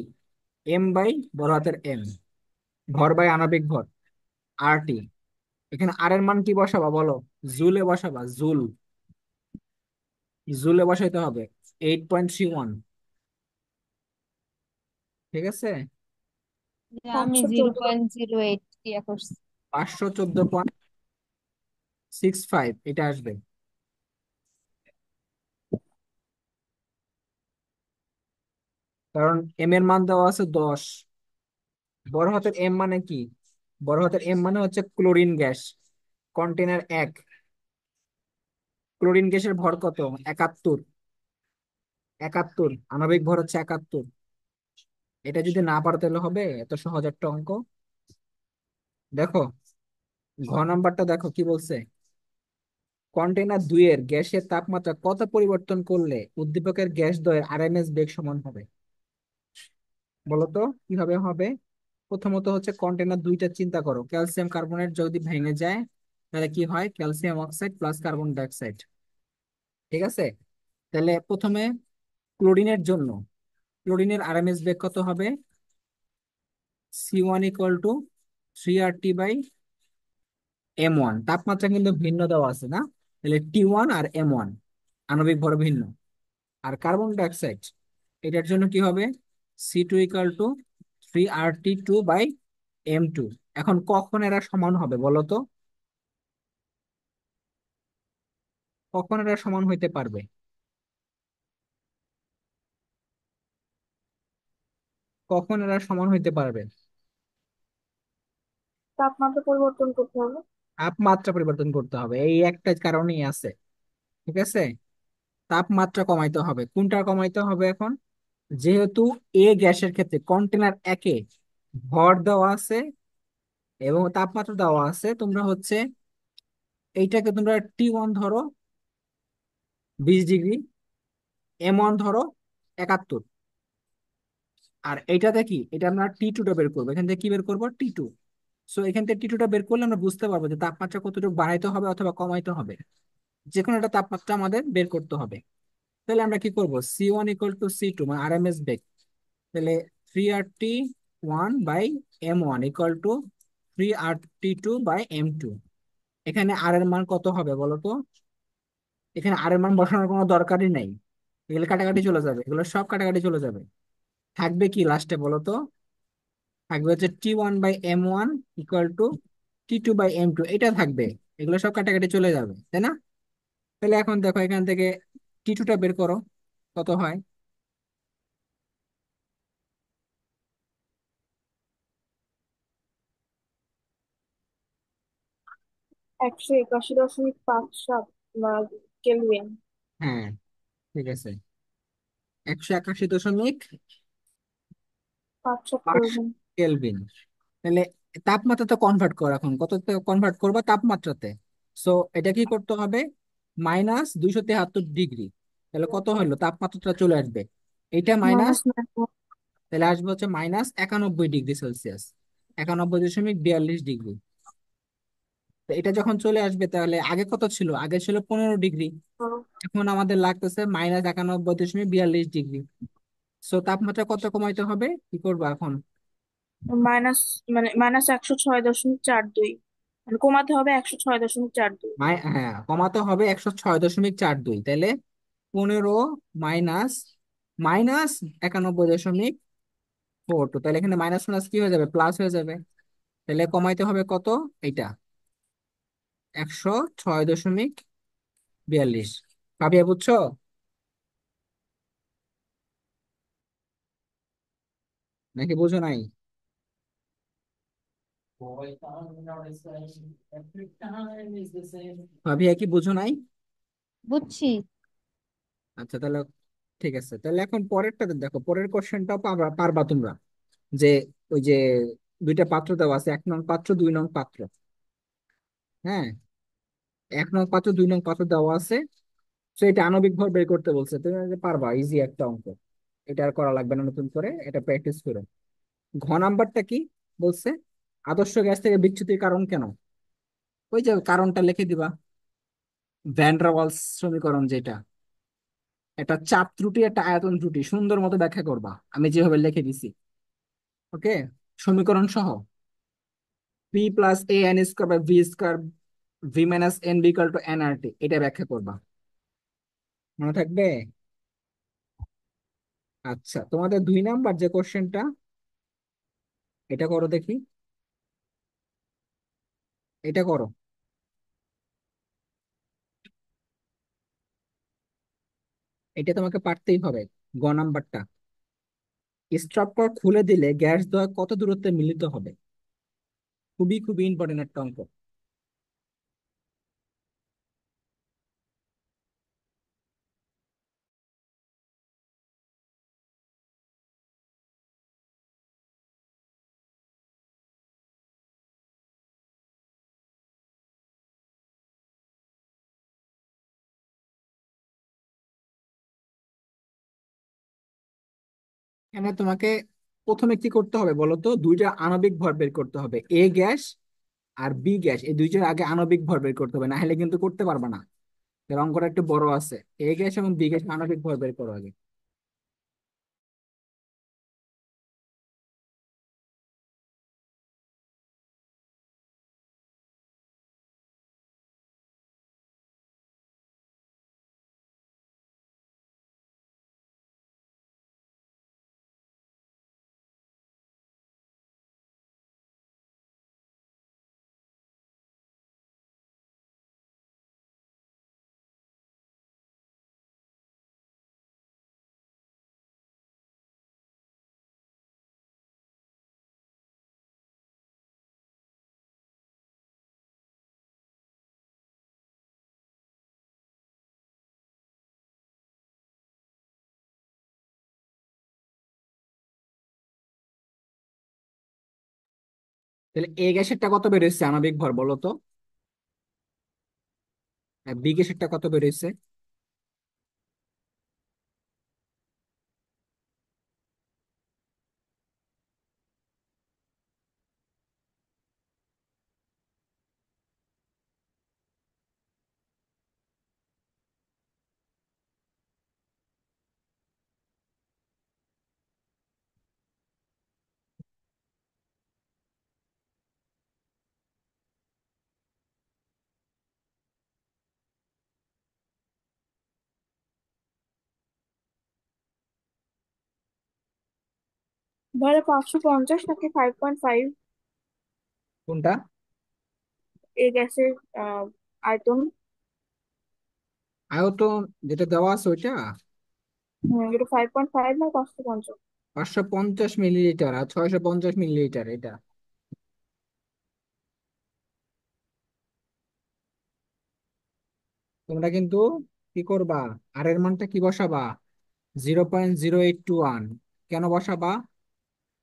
এম বাই বড় হাতের এম, ভর বাই আণবিক ভর, RT। এখানে আর এর মান কি বসাবা বলো? জুলে বসাবা, জুল। জুলে বসাইতে হবে 8.31। ঠিক আছে? যে আমি পাঁচশো জিরো চোদ্দ পয়েন্ট জিরো এইট ক্রিয়া করছি। 514.65 এটা আসবে। কারণ এম এর মান দেওয়া আছে 10। বড় হাতের এম মানে কি? বড় হাতের এম মানে হচ্ছে ক্লোরিন গ্যাস, কন্টেনার 1। ক্লোরিন গ্যাসের ভর কত? 71। 71, আণবিক ভর হচ্ছে 71। এটা যদি না পারো তাহলে হবে এত সহজ একটা অঙ্ক? দেখো, ঘ নাম্বারটা দেখো কি বলছে। কন্টেনার 2 এর গ্যাসের তাপমাত্রা কত পরিবর্তন করলে উদ্দীপকের গ্যাস দ্বয়ের আরএমএস বেগ সমান হবে? বলতো কিভাবে হবে? প্রথমত হচ্ছে কন্টেনার দুইটা চিন্তা করো। ক্যালসিয়াম কার্বনেট যদি ভেঙে যায় তাহলে কি হয়? Calcium oxide plus carbon dioxide. ঠিক আছে? তাহলে প্রথমে ক্লোরিনের জন্য, ক্লোরিনের আরএমএস বেগ কত হবে? C1 equal to 3RT/M1। তাপমাত্রা কিন্তু ভিন্ন দেওয়া আছে না? তাহলে T1 আর M1, আণবিক ভর ভিন্ন। আর কার্বন ডাইঅক্সাইড, এটার জন্য কি হবে? C2 equal to 3RT2/M2। এখন কখন এরা সমান হবে বলো তো? কখন এরা সমান হইতে পারবে? কখন এরা সমান হইতে পারবে? তাপমাত্রা পরিবর্তন করতে হবে। তাপমাত্রা পরিবর্তন করতে হবে, এই একটা কারণেই আছে। ঠিক আছে? তাপমাত্রা কমাইতে হবে। কোনটা কমাইতে হবে এখন? যেহেতু এ গ্যাসের ক্ষেত্রে কন্টেনার একে ভর দেওয়া আছে এবং তাপমাত্রা দেওয়া আছে, তোমরা হচ্ছে এইটাকে তোমরা T1 ধরো 20 ডিগ্রি, M1 ধরো 71, আর এইটাতে কি, এটা আমরা T2 টা বের করবো, এখান থেকে কি বের করবো, T2। সো এখান থেকে T2 টা বের করলে আমরা বুঝতে পারবো যে তাপমাত্রা কতটুকু বাড়াইতে হবে অথবা কমাইতে হবে। যে কোনো একটা তাপমাত্রা আমাদের বের করতে হবে। তাহলে আমরা কি করবো, C1 = C2 মানে আরএমএস বেগ। তাহলে 3RT1/m1 = 3RT2/m2। এখানে আর এর মান কত হবে বলো তো? এখানে আর এর মান বসানোর কোনো দরকারই নাই, এগুলো কাটাকাটি চলে যাবে, এগুলো সব কাটাকাটি চলে যাবে। থাকবে কি লাস্টে বলো তো? থাকবে হচ্ছে T1/m1 = T2/m2, এটা থাকবে। এগুলো সব কাটাকাটি চলে যাবে, তাই না? তাহলে এখন দেখো এখান থেকে T2 টা বের করো, কত হয়। 181.57 কেলভিন। হ্যাঁ, ঠিক আছে, 181.5 পাঁচ সাত কেলভিন। কেলভিন। তাহলে তাপমাত্রা তো কনভার্ট করো, এখন কত কনভার্ট করবো তাপমাত্রাতে। সো এটা কি করতে হবে, -273 ডিগ্রি। তাহলে কত হলো, তাপমাত্রাটা চলে আসবে এটা মাইনাস, -9। তাহলে আসবে হচ্ছে -91 ডিগ্রি সেলসিয়াস, 91.42 ডিগ্রি। তো এটা যখন চলে আসবে তাহলে আগে কত ছিল, আগে ছিল 15 ডিগ্রি, এখন আমাদের লাগতেছে -91.42 ডিগ্রি। সো তাপমাত্রা কত কমাইতে হবে, কি করবো এখন? মাইনাস, মানে -106.42, মানে কমাতে হবে 106.42। হ্যাঁ, কমাতে হবে 106.42, তাহলে 15 মাইনাস মাইনাস 91.42, তাহলে এখানে মাইনাস মাইনাস কি হয়ে যাবে, প্লাস হয়ে যাবে। তাহলে কমাইতে হবে কত, এইটা 106.42। ভাবিয়া বুঝছো নাকি বুঝো নাই? ভাবিয়া কি বুঝো নাই? বুঝছি। আচ্ছা তাহলে ঠিক আছে, তাহলে এখন পরেরটাতে দেখো, পরের কোশ্চেনটাও পারবা পারবা তোমরা। যে ওই যে দুইটা পাত্র দেওয়া আছে, 1 নং পাত্র 2 নং পাত্র। হ্যাঁ, 1 নং পাত্র 2 নং পাত্র দেওয়া আছে। তো এটা আণবিক ভর বের করতে বলছে, তুমি এটা পারবা, ইজি একটা অঙ্ক। এটা আর করা লাগবে না নতুন করে, এটা প্র্যাকটিস করো। ঘ নাম্বারটা কি বলছে, আদর্শ গ্যাস থেকে বিচ্যুতির কারণ কেন, ওই যে কারণটা লিখে দিবা। ভ্যান ডার ওয়ালস সমীকরণ যেটা, একটা চাপ ত্রুটি একটা আয়তন ত্রুটি সুন্দর মতো ব্যাখ্যা করবা, আমি যেভাবে লিখে দিছি। ওকে, সমীকরণ সহ P + a n² / v²v−n=n/r⁻, এটা ব্যাখ্যা করবা, মনে থাকবে? আচ্ছা, তোমাদের 2 নাম্বার যে কোশ্চেনটা, এটা করো দেখি, এটা করো। এটা তোমাকে পারতেই হবে। গ নাম্বারটা, স্টপ কর্ক খুলে দিলে গ্যাস দ্বয় কত দূরত্বে মিলিত হবে, খুবই খুবই ইম্পর্টেন্ট একটা অঙ্ক। এখানে তোমাকে প্রথমে কি করতে হবে বলো তো, দুইটা আণবিক ভর বের করতে হবে, এ গ্যাস আর বি গ্যাস, এই দুইটার আগে আণবিক ভর বের করতে হবে, না হলে কিন্তু করতে পারবা না। এর অঙ্কটা একটু বড় আছে, এ গ্যাস এবং বি গ্যাস আণবিক ভর বের করো আগে। তাহলে এ গ্যাসেরটা কত বের হচ্ছে আণবিক ভর বলো তো, আর বি গ্যাসেরটা কত বের হচ্ছে? ধরো 550 নাকি 5.5 কোনটা? এই গ্যাসের আহ আয়তন। আয়তন যেটা দেওয়া আছে ওইটা এটা 5.5 না 550? 550 মিলিলিটার আর 650 মিলিলিটার এটা। তোমরা কিন্তু কি করবা, আর এর মানটা কি বসাবা? 0.0821। কেন বসাবা?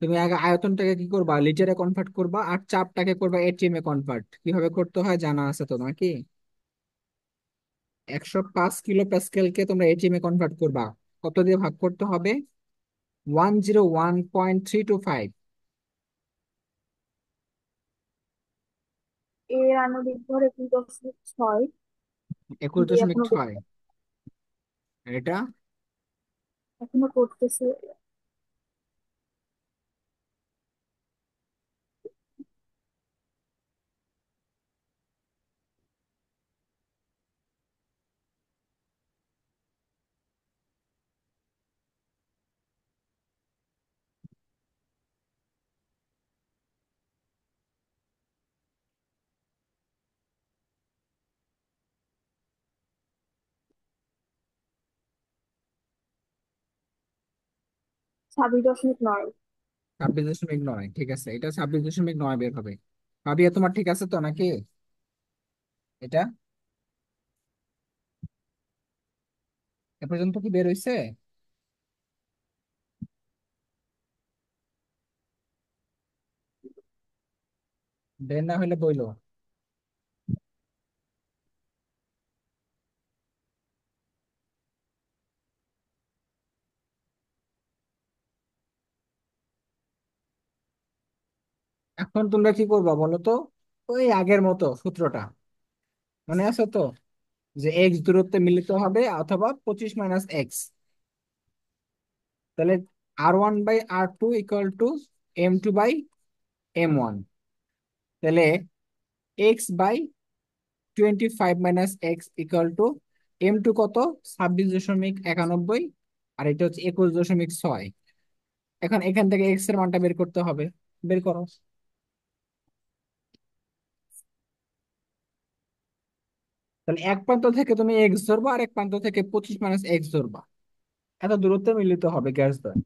তুমি আগে আয়তনটাকে কি করবা, লিটারে কনভার্ট করবা, আর চাপটাকে করবা এটিএম এ কনভার্ট। কিভাবে করতে হয় জানা আছে তোমার কি? 105 কিলো প্যাসকেলকে তোমরা এটিএম এ কনভার্ট করবা। কত দিয়ে ভাগ করতে হবে? 101.325। এর আণবিক ভর 21.6। একুশ দিয়ে দশমিক এখনো ছয় এটা এখনো করতেছে। 26.9। 26.9, ঠিক আছে, এটা 26.9 বের হবে। ভাবিয়া তোমার ঠিক আছে তো নাকি? এটা এ পর্যন্ত কি বের হইছে? বের না হইলে বইলো। এখন তোমরা কি করবা বলো তো? ওই আগের মতো সূত্রটা মনে আছে তো, যে এক্স দূরত্বে মিলিত হবে অথবা 25 - এক্স। তাহলে R1/R2 = M2/M1। তাহলে X/25 - X M2 কত? 26.91। আর এটা হচ্ছে 21.6। এখন এখান থেকে এক্স এর মানটা বের করতে হবে। বের করো। তাহলে এক প্রান্ত থেকে তুমি এক্স ধরবা, আর এক প্রান্ত থেকে 25 - এক্স ধরবা। এত দূরত্বে মিলিত হবে গ্যাস দ্বয়।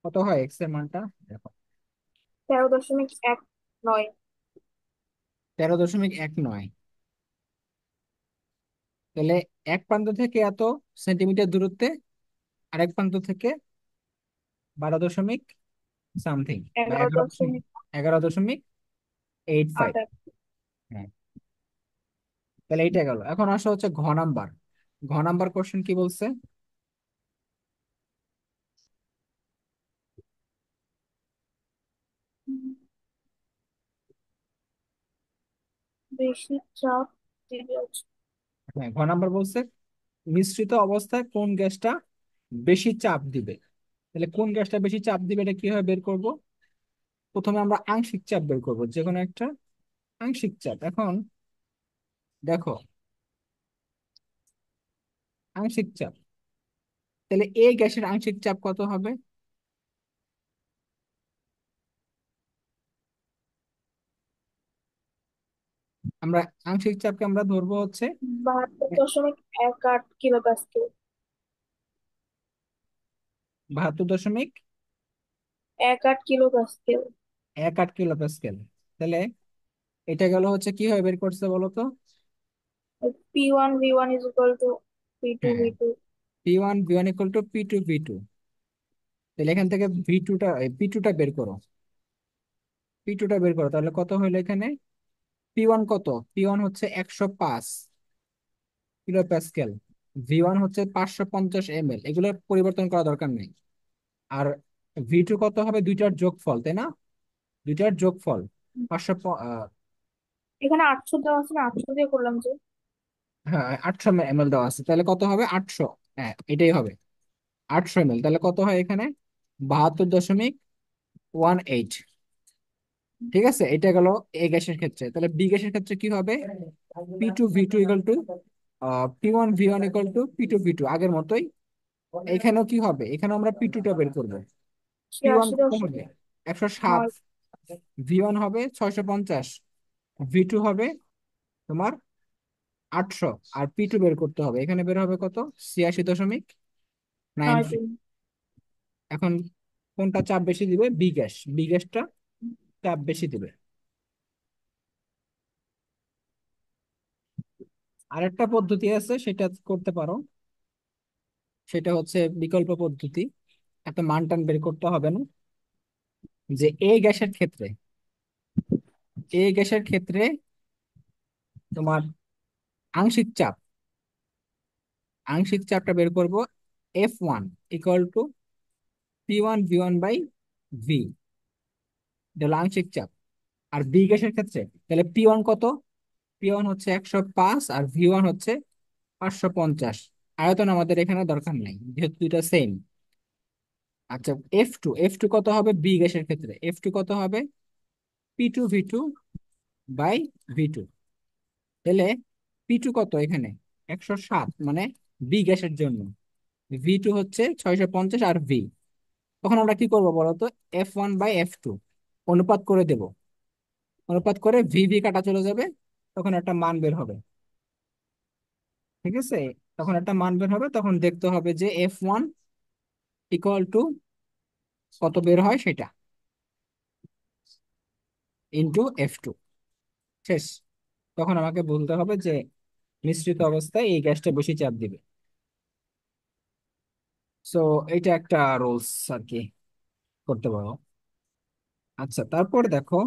কত হয় এক্স এর মানটা? দেখো, 13.19। 13.19। তাহলে এক প্রান্ত থেকে এত সেন্টিমিটার দূরত্বে আরেক প্রান্ত থেকে 12 দশমিক সামথিং, বা এগারো 11.85। দশমিক হ্যাঁ, তাহলে এইটা গেল। এখন আসা হচ্ছে ঘ নাম্বার। ঘ নাম্বার কোশ্চেন কি বলছে? বেশি চাপ দিলে হ্যাঁ, ঘ নাম্বার বলছে মিশ্রিত অবস্থায় কোন গ্যাসটা বেশি চাপ দিবে। তাহলে কোন গ্যাসটা বেশি চাপ দিবে এটা কিভাবে বের করব? প্রথমে আমরা আংশিক চাপ বের করব, যে কোনো একটা আংশিক চাপ। এখন দেখো, আংশিক চাপ, তাহলে এই গ্যাসের আংশিক চাপ কত হবে? আমরা আংশিক চাপকে আমরা ধরবো হচ্ছে 72.18 কিলো প্যাসকেল। 72 দশমিক 18 কিলো প্যাসকেল। 18 kilo Pascal. তাহলে এটা গেল হচ্ছে কিভাবে বের করছে বলো তো? P1V1 = হ্যাঁ, P2V2। P1V1 = P2V2। তাহলে এখান থেকে P2টা বের করো। P2টা বের করো, তাহলে কত হইলো এখানে? P1 কত? P1 হচ্ছে 105 কিলো প্যাসকেল। V1 হচ্ছে 550 ml। এগুলো পরিবর্তন করা দরকার নেই। আর V2 কত হবে? দুইটার যোগফল, তাই না? দুইটার যোগফল 500। এখানে 800 দেওয়া আছে না, 800 দিয়ে করলাম যে। হ্যাঁ, 800 ml দেওয়া আছে, তাহলে কত হবে? 800। হ্যাঁ, এটাই হবে। 800 ml, তাহলে কত হয় এখানে? 72.18। ঠিক আছে, এটা গেল এ গ্যাসের ক্ষেত্রে। তাহলে বি গ্যাসের ক্ষেত্রে কি হবে? P2V2 equal to P1V1 equal to P2V2, আগের মতোই। এখানেও কি হবে? এখানে আমরা P2টা বের করবো। P1 ছিয়াশি কত দশ হবে? 107। নয় V1 হবে 650। V2 হবে তোমার 800। আর P2 বের করতে হবে, এখানে বের হবে কত? 86.93। 3। এখন কোনটা চাপ বেশি দিবে? বি গ্যাস, বি গ্যাসটা চাপ বেশি দিবে। আরেকটা পদ্ধতি আছে, সেটা করতে পারো। সেটা হচ্ছে বিকল্প পদ্ধতি। একটা মান টান বের করতে হবে না, যে এ গ্যাসের ক্ষেত্রে তোমার আংশিক চাপ, আংশিক চাপটা বের করব। F1 ইকুয়াল টু P1V1/V, এটা হলো আংশিক চাপ। আর বি গ্যাসের ক্ষেত্রে তাহলে P1 কত? P1 হচ্ছে 105 আর V1 হচ্ছে 550। আয়তন আমাদের এখানে দরকার নাই, যেহেতু দুইটা সেম। আচ্ছা, এফ টু কত হবে বি গ্যাসের ক্ষেত্রে? F2 কত হবে? P2V2/V2। তাহলে P2 কত এখানে? 107, মানে বি গ্যাসের জন্য। V2 হচ্ছে 650 আর ভি। তখন আমরা কি করবো বলতো? F1/F2 অনুপাত করে দেব। অনুপাত করে ভি ভি কাটা চলে যাবে, তখন একটা মান বের হবে। ঠিক আছে, তখন একটা মান বের হবে, তখন দেখতে হবে যে F1 ইকুয়াল টু কত বের হয় সেটা, ইন্টু F2। শেষ। তখন আমাকে বলতে হবে যে মিশ্রিত অবস্থায় এই গ্যাসটা বেশি চাপ দিবে। সো এটা একটা রুলস আর কি, করতে পারো। আচ্ছা, তারপরে দেখো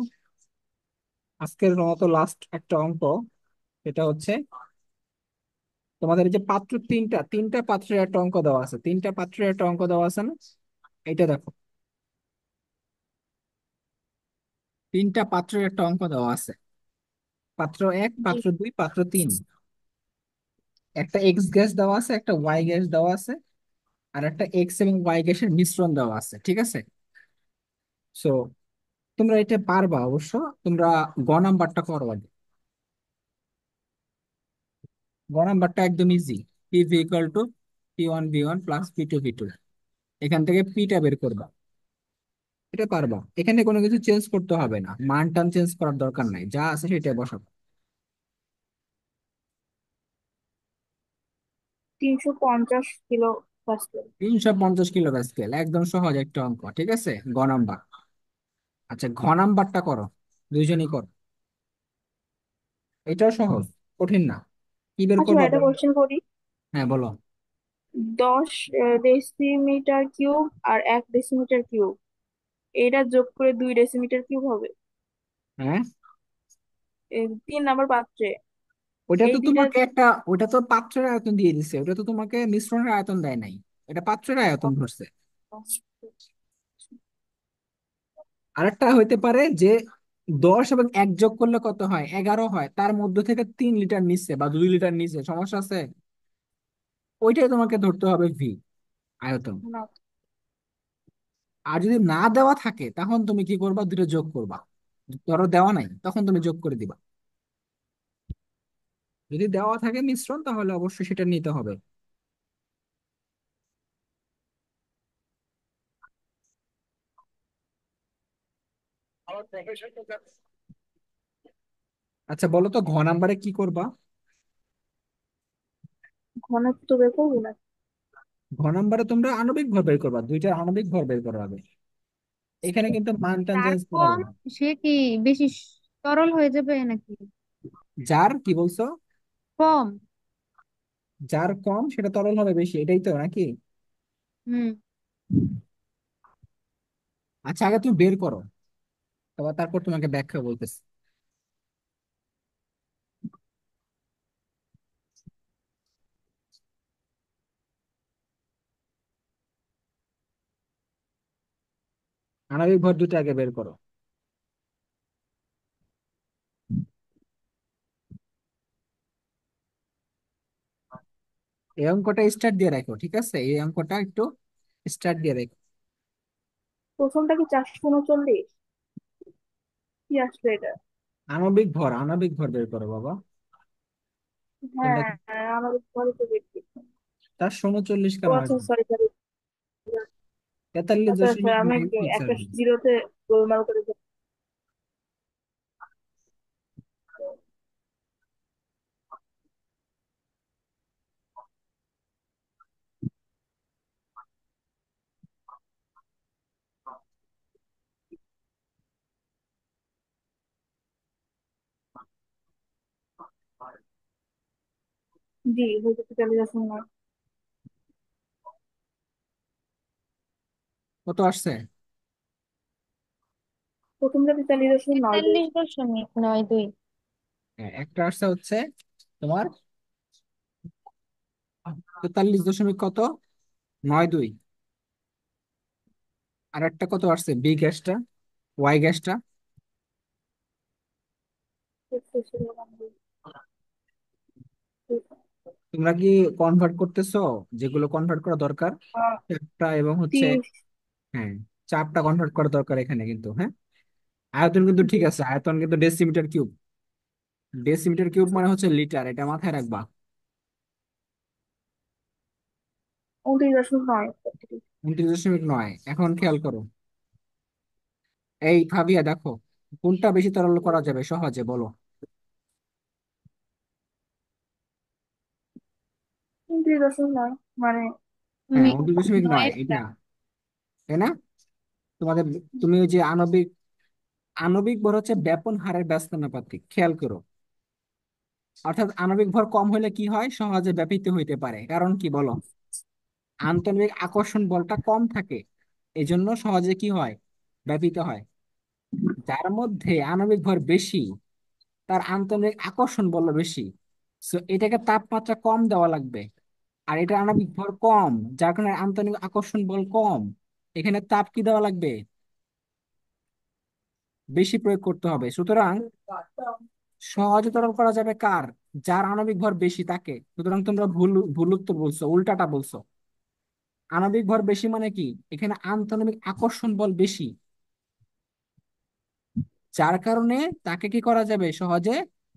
আজকের মতো লাস্ট একটা অঙ্ক। এটা হচ্ছে তোমাদের এই যে পাত্র, তিনটা তিনটা পাত্রের একটা অঙ্ক দেওয়া আছে, তিনটা পাত্রের একটা অঙ্ক দেওয়া আছে না? এটা দেখো, তিনটা পাত্রের একটা অঙ্ক দেওয়া আছে। পাত্র 1, জি। পাত্র 2, পাত্র 3। একটা এক্স গ্যাস দেওয়া আছে, একটা ওয়াই গ্যাস দেওয়া আছে, আর একটা এক্স এবং ওয়াই গ্যাসের মিশ্রণ দেওয়া আছে। ঠিক আছে, সো তোমরা এটা পারবা অবশ্য। তোমরা গ নাম্বারটা করো আগে। গ নাম্বারটা একদম easy. P V equal to P1V1 plus P2V2, এখান থেকে পিটা বের করবা। এটা পারবা, এখানে কোনো কিছু চেঞ্জ করতে হবে না, মান টান চেঞ্জ করার দরকার নাই, যা আছে সেটা বসাবো। 350 কিলো পাস্কেল। 350 কিলো প্যাসকেল, একদম সহজ একটা অঙ্ক। ঠিক আছে, গ নাম্বার। আচ্ছা, ঘ নাম্বারটা করো, দুইজনই করো। এটাও সহজ, কঠিন না। কি বের আচ্ছা করবা ভাই, একটা বলো? কোশ্চেন করি। হ্যাঁ, বলো। 10 ডেসিমিটার কিউব আর 1 ডেসিমিটার কিউব, এটা যোগ করে 2 ডেসিমিটার কিউব হবে। হ্যাঁ, 3 নম্বর পাত্রে ওটা এই তো দুইটা। তোমাকে একটা, ওটা তো পাত্রের আয়তন দিয়ে দিছে, ওটা তো তোমাকে মিশ্রণের আয়তন দেয় নাই। এটা পাত্রের আয়তন ধরছে। আরেকটা হইতে পারে যে 10 এবং 1 যোগ করলে কত হয়? 11 হয়, তার মধ্যে থেকে 3 লিটার নিচ্ছে বা 2 লিটার নিচ্ছে, সমস্যা আছে? ওইটাই তোমাকে ধরতে হবে ভি, আয়তন। না, আর যদি না দেওয়া থাকে তখন তুমি কি করবা? দুটো যোগ করবা। ধরো দেওয়া নাই, তখন তুমি যোগ করে দিবা। যদি দেওয়া থাকে মিশ্রণ, তাহলে অবশ্যই সেটা নিতে হবে। আচ্ছা, বলো তো ঘ নাম্বারে কি করবা? ঘনত্ব বের করবো না। ঘ নাম্বারে তোমরা আণবিক ভর বের করবা, দুইটার আণবিক ভর বের করা হবে। এখানে কিন্তু মান টান যার চেঞ্জ করা কম যাবে না। সে কি বেশি তরল হয়ে যাবে নাকি? যার কি বলছো? কম। যার কম সেটা তরল হবে বেশি, এটাই তো নাকি? হুম। আচ্ছা, আগে তুমি বের করো, তারপর তোমাকে ব্যাখ্যা বলতেছি। আণবিক ভর দুটো আগে বের করো। এই অঙ্কটা স্টার্ট দিয়ে রাখো, ঠিক আছে? এই অঙ্কটা একটু স্টার্ট দিয়ে দেখ। প্রথমটা কি 439? কি আসলে এটা? আণবিক ভর বের করো বাবা। কোনটা হ্যাঁ, কি? আমাদের ঘরে তো দেখছি। 439 ও কেন আচ্ছা, আসবে? Sorry sorry. 43 আমি দশমিক 9 একটা আসবে। জিরোতে গোলমাল করে ফেলছি। জি, হয়তো 43.9। কত আসছে? প্রথমটা 43.92। 43.92। হ্যাঁ, একটা আসছে হচ্ছে তোমার 43 দশমিক কত, 92। আর একটা কত আসছে বি গ্যাসটা, ওয়াই গ্যাসটা? তোমরা কি কনভার্ট করতেছো? যেগুলো কনভার্ট করা দরকার, চাপটা এবং হচ্ছে, 30। হ্যাঁ, চাপটা কনভার্ট করা দরকার এখানে কিন্তু, হ্যাঁ। আয়তন কিন্তু জি, ঠিক আছে, আয়তন কিন্তু ডেসিমিটার কিউব। ডেসিমিটার কিউব মানে হচ্ছে লিটার, এটা মাথায় রাখবা। 29.9। 29.9। এখন খেয়াল করো, এই ভাবিয়া দেখো, কোনটা বেশি তরল করা যাবে সহজে বলো। 29.9 মানে। হ্যাঁ, মি- 29.9 নয়েরটা। এটা, তাই না? তোমাদের, তুমি ওই যে আণবিক, আণবিক ভর হচ্ছে ব্যাপন হারের ব্যস্তানুপাতিক, খেয়াল করো। অর্থাৎ আণবিক ভর কম হলে কি হয়, সহজে ব্যাপিত হইতে পারে, কারণ কি বলো? আন্তরিক আকর্ষণ বলটা কম থাকে, এজন্য সহজে কি হয়, ব্যাপিত হয়। যার মধ্যে আণবিক ভর বেশি, তার আন্তরিক আকর্ষণ বল বেশি, সো এটাকে তাপমাত্রা কম দেওয়া লাগবে। আর এটা আণবিক ভর কম, যার কারণে আন্তরিক আকর্ষণ বল কম, এখানে তাপ কি দেওয়া লাগবে, বেশি প্রয়োগ করতে হবে। সুতরাং সহজে তরল করা যাবে কার, যার আণবিক ভর বেশি তাকে। সুতরাং তোমরা ভুল ভুল উত্তর বলছো, উল্টাটা বলছো। আণবিক ভর বেশি মানে কি, এখানে আন্তরিক আকর্ষণ বল বেশি, যার কারণে তাকে কি করা যাবে, সহজে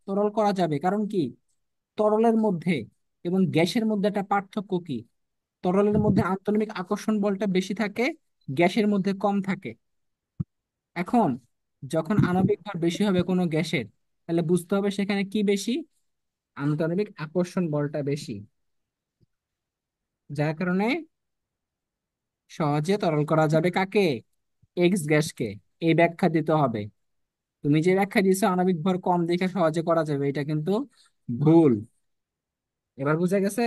তরল করা যাবে। কারণ কি, তরলের মধ্যে এবং গ্যাসের মধ্যে একটা পার্থক্য কি, তরলের মধ্যে আন্তরিক আকর্ষণ বলটা বেশি থাকে, গ্যাসের মধ্যে কম থাকে। এখন যখন আণবিক ভর বেশি হবে কোনো গ্যাসের, তাহলে বুঝতে হবে সেখানে কি বেশি, আন্তরিক আকর্ষণ বলটা বেশি, যার কারণে সহজে তরল করা যাবে কাকে, এক্স গ্যাসকে। এই ব্যাখ্যা দিতে হবে। তুমি যে ব্যাখ্যা দিয়েছো আণবিক ভর কম দেখে সহজে করা যাবে, এটা কিন্তু ভুল। এবার বুঝা গেছে?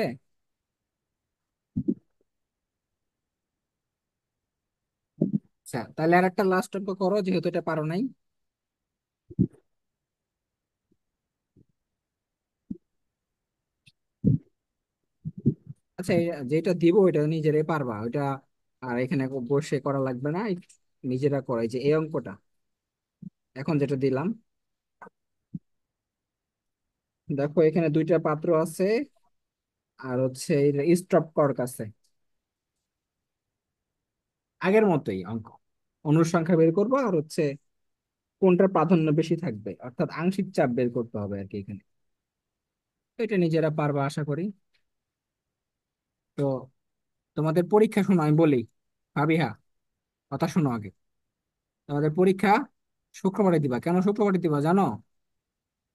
আচ্ছা, তাহলে আর একটা লাস্ট অঙ্ক করো, যেহেতু এটা পারো নাই। আচ্ছা, যেটা দিব এটা নিজেরাই পারবা ওইটা, আর এখানে বসে করা লাগবে না, নিজেরা করাই। যে এই অঙ্কটা এখন যেটা দিলাম, দেখো এখানে দুইটা পাত্র আছে, আর হচ্ছে স্টপ কর্ক আছে। আগের মতোই অঙ্ক, অনুর সংখ্যা বের করবো, আর হচ্ছে কোনটার প্রাধান্য বেশি থাকবে, অর্থাৎ আংশিক চাপ বের করতে হবে আর কি এখানে। তো এটা নিজেরা পারবা আশা করি। তো তোমাদের পরীক্ষা শোনো, আমি বলি ভাবিহা, কথা শোনো আগে। তোমাদের পরীক্ষা শুক্রবারে দিবা, কেন শুক্রবারে দিবা জানো?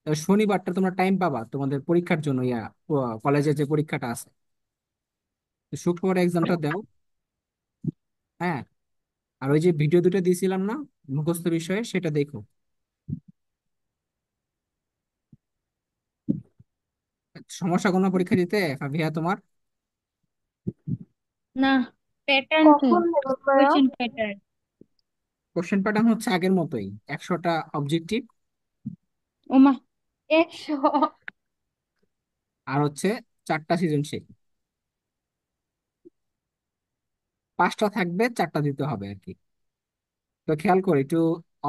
শনিবারটা তোমরা টাইম পাবা তোমাদের পরীক্ষার জন্য, কলেজে যে পরীক্ষাটা আছে। তো শুক্রবারে এক্সামটা দাও, হ্যাঁ। আর ওই যে ভিডিও দুটো দিয়েছিলাম না মুখস্থ বিষয়ে, সেটা দেখো। সমস্যা কোনো পরীক্ষা দিতে ভাবিয়া তোমার? না, প্যাটার্ন কি? কখন নেব ভাইয়া? Question pattern. কোশ্চেন প্যাটার্ন হচ্ছে আগের মতোই, 100টা অবজেক্টিভ, ওমা, 100? আর হচ্ছে 4টা সৃজনশীল। 5টা থাকবে, 4টা দিতে হবে আর কি। তো খেয়াল করি একটু,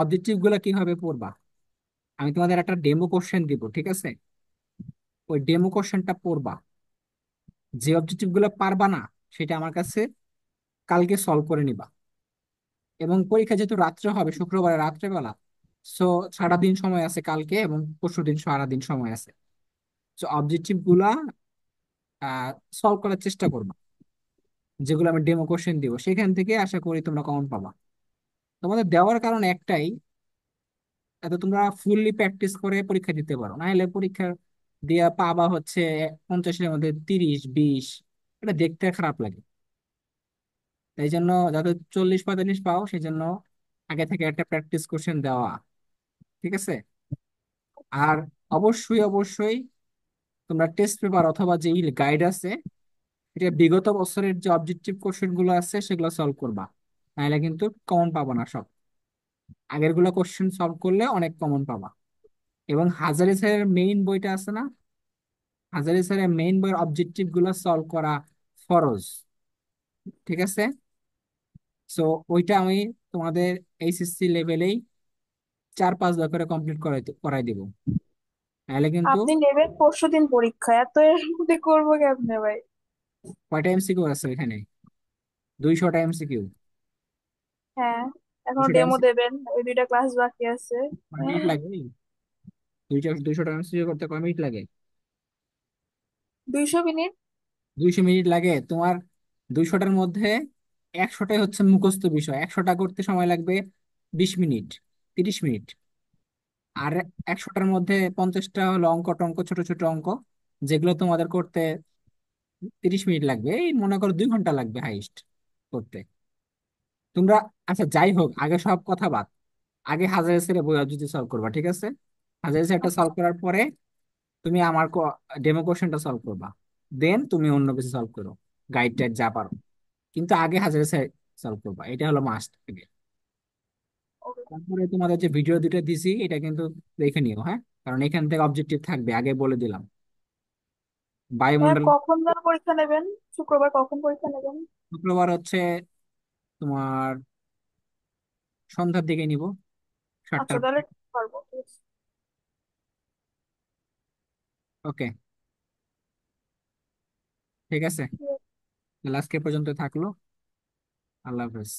অবজেক্টিভ গুলা কিভাবে পড়বা। আমি তোমাদের একটা ডেমো কোশ্চেন দিব, ঠিক আছে? ওই ডেমো কোশ্চেনটা পড়বা। যে অবজেক্টিভ গুলো পারবা না, সেটা আমার কাছে কালকে সলভ করে নিবা। এবং পরীক্ষা যেহেতু রাত্রে হবে, শুক্রবার রাত্রেবেলা, সো সারাদিন সময় আছে কালকে, এবং পরশুদিন সারাদিন সময় আছে। সো অবজেক্টিভ গুলা সলভ করার চেষ্টা করবা, যেগুলো আমি ডেমো কোশ্চেন দিব সেখান থেকে আশা করি তোমরা কমন পাবা। তোমাদের দেওয়ার কারণ একটাই, এত তোমরা ফুললি প্র্যাকটিস করে পরীক্ষা দিতে পারো, না হলে পরীক্ষা দিয়া পাবা হচ্ছে 50-এর মধ্যে 30, 20। এটা দেখতে খারাপ লাগে। তাই জন্য যাতে 40-45 পাও, সেই জন্য আগে থেকে একটা প্র্যাকটিস কোশ্চেন দেওয়া, ঠিক আছে? আর অবশ্যই অবশ্যই তোমরা টেস্ট পেপার অথবা যে গাইড আছে, এটা বিগত বছরের যে অবজেক্টিভ কোশ্চেন গুলো আছে সেগুলো সলভ করবা, নাহলে কিন্তু কমন পাবা না সব। আগের গুলো কোশ্চেন সলভ করলে অনেক কমন পাবা। এবং হাজারি স্যারের মেইন বইটা আছে না, হাজারি স্যারের মেইন বইয়ের অবজেক্টিভ গুলো সলভ করা ফরজ, ঠিক আছে? সো ওইটা আমি তোমাদের এইচএসসি লেভেলেই 4-5 বার করে কমপ্লিট করাই দিব, নাহলে কিন্তু। আপনি নেবেন পরশুদিন পরীক্ষা, এত এর মধ্যে করবো কেমনে ভাই? কয়টা এমসিকিউ আছে এখানে? 200টা এমসিকিউ। হ্যাঁ, এখনো 200টা ডেমো এমসিকিউ দেবেন, ওই দুইটা ক্লাস বাকি আছে। কয় মিনিট লাগে? 200টা এমসিকিউ করতে কয় মিনিট লাগে? 200 মিনিট। 200 মিনিট লাগে তোমার। 200টার মধ্যে 100টাই হচ্ছে মুখস্থ বিষয়, 100টা করতে সময় লাগবে 20 মিনিট, 30 মিনিট। আর 100টার মধ্যে 50টা হলো অঙ্ক টঙ্ক, ছোট ছোট অঙ্ক, যেগুলো তোমাদের করতে 30 মিনিট লাগবে, এই মনে করো 2 ঘন্টা লাগবে হাইস্ট করতে। তোমরা, আচ্ছা যাই হোক, আগে সব কথা বাদ, আগে হাজার ছেড়ে বই যদি সলভ করবা, ঠিক আছে? হাজার ছেড়েটা সলভ করার পরে তুমি আমার ডেমো কোশ্চেনটা সলভ করবা, দেন তুমি অন্য কিছু সলভ করো, গাইড টাইড যা পারো। কিন্তু আগে হাজার সলভ করবা, এটা হলো মাস্ট আগে। তারপরে তোমাদের যে ভিডিও দুটো দিছি এটা কিন্তু দেখে নিও, হ্যাঁ? কারণ এখান থেকে অবজেক্টিভ থাকবে, আগে বলে দিলাম। বায়ুমণ্ডল। কখন যেন পরীক্ষা নেবেন? শুক্রবার কখন পরীক্ষা নেবেন? শুক্রবার হচ্ছে তোমার সন্ধ্যার দিকে নিব, আচ্ছা 7টার পরে। তাহলে পারবো, ঠিক আছে। ওকে, ঠিক আছে। তাহলে আজকে পর্যন্ত থাকলো। আল্লাহ হাফেজ।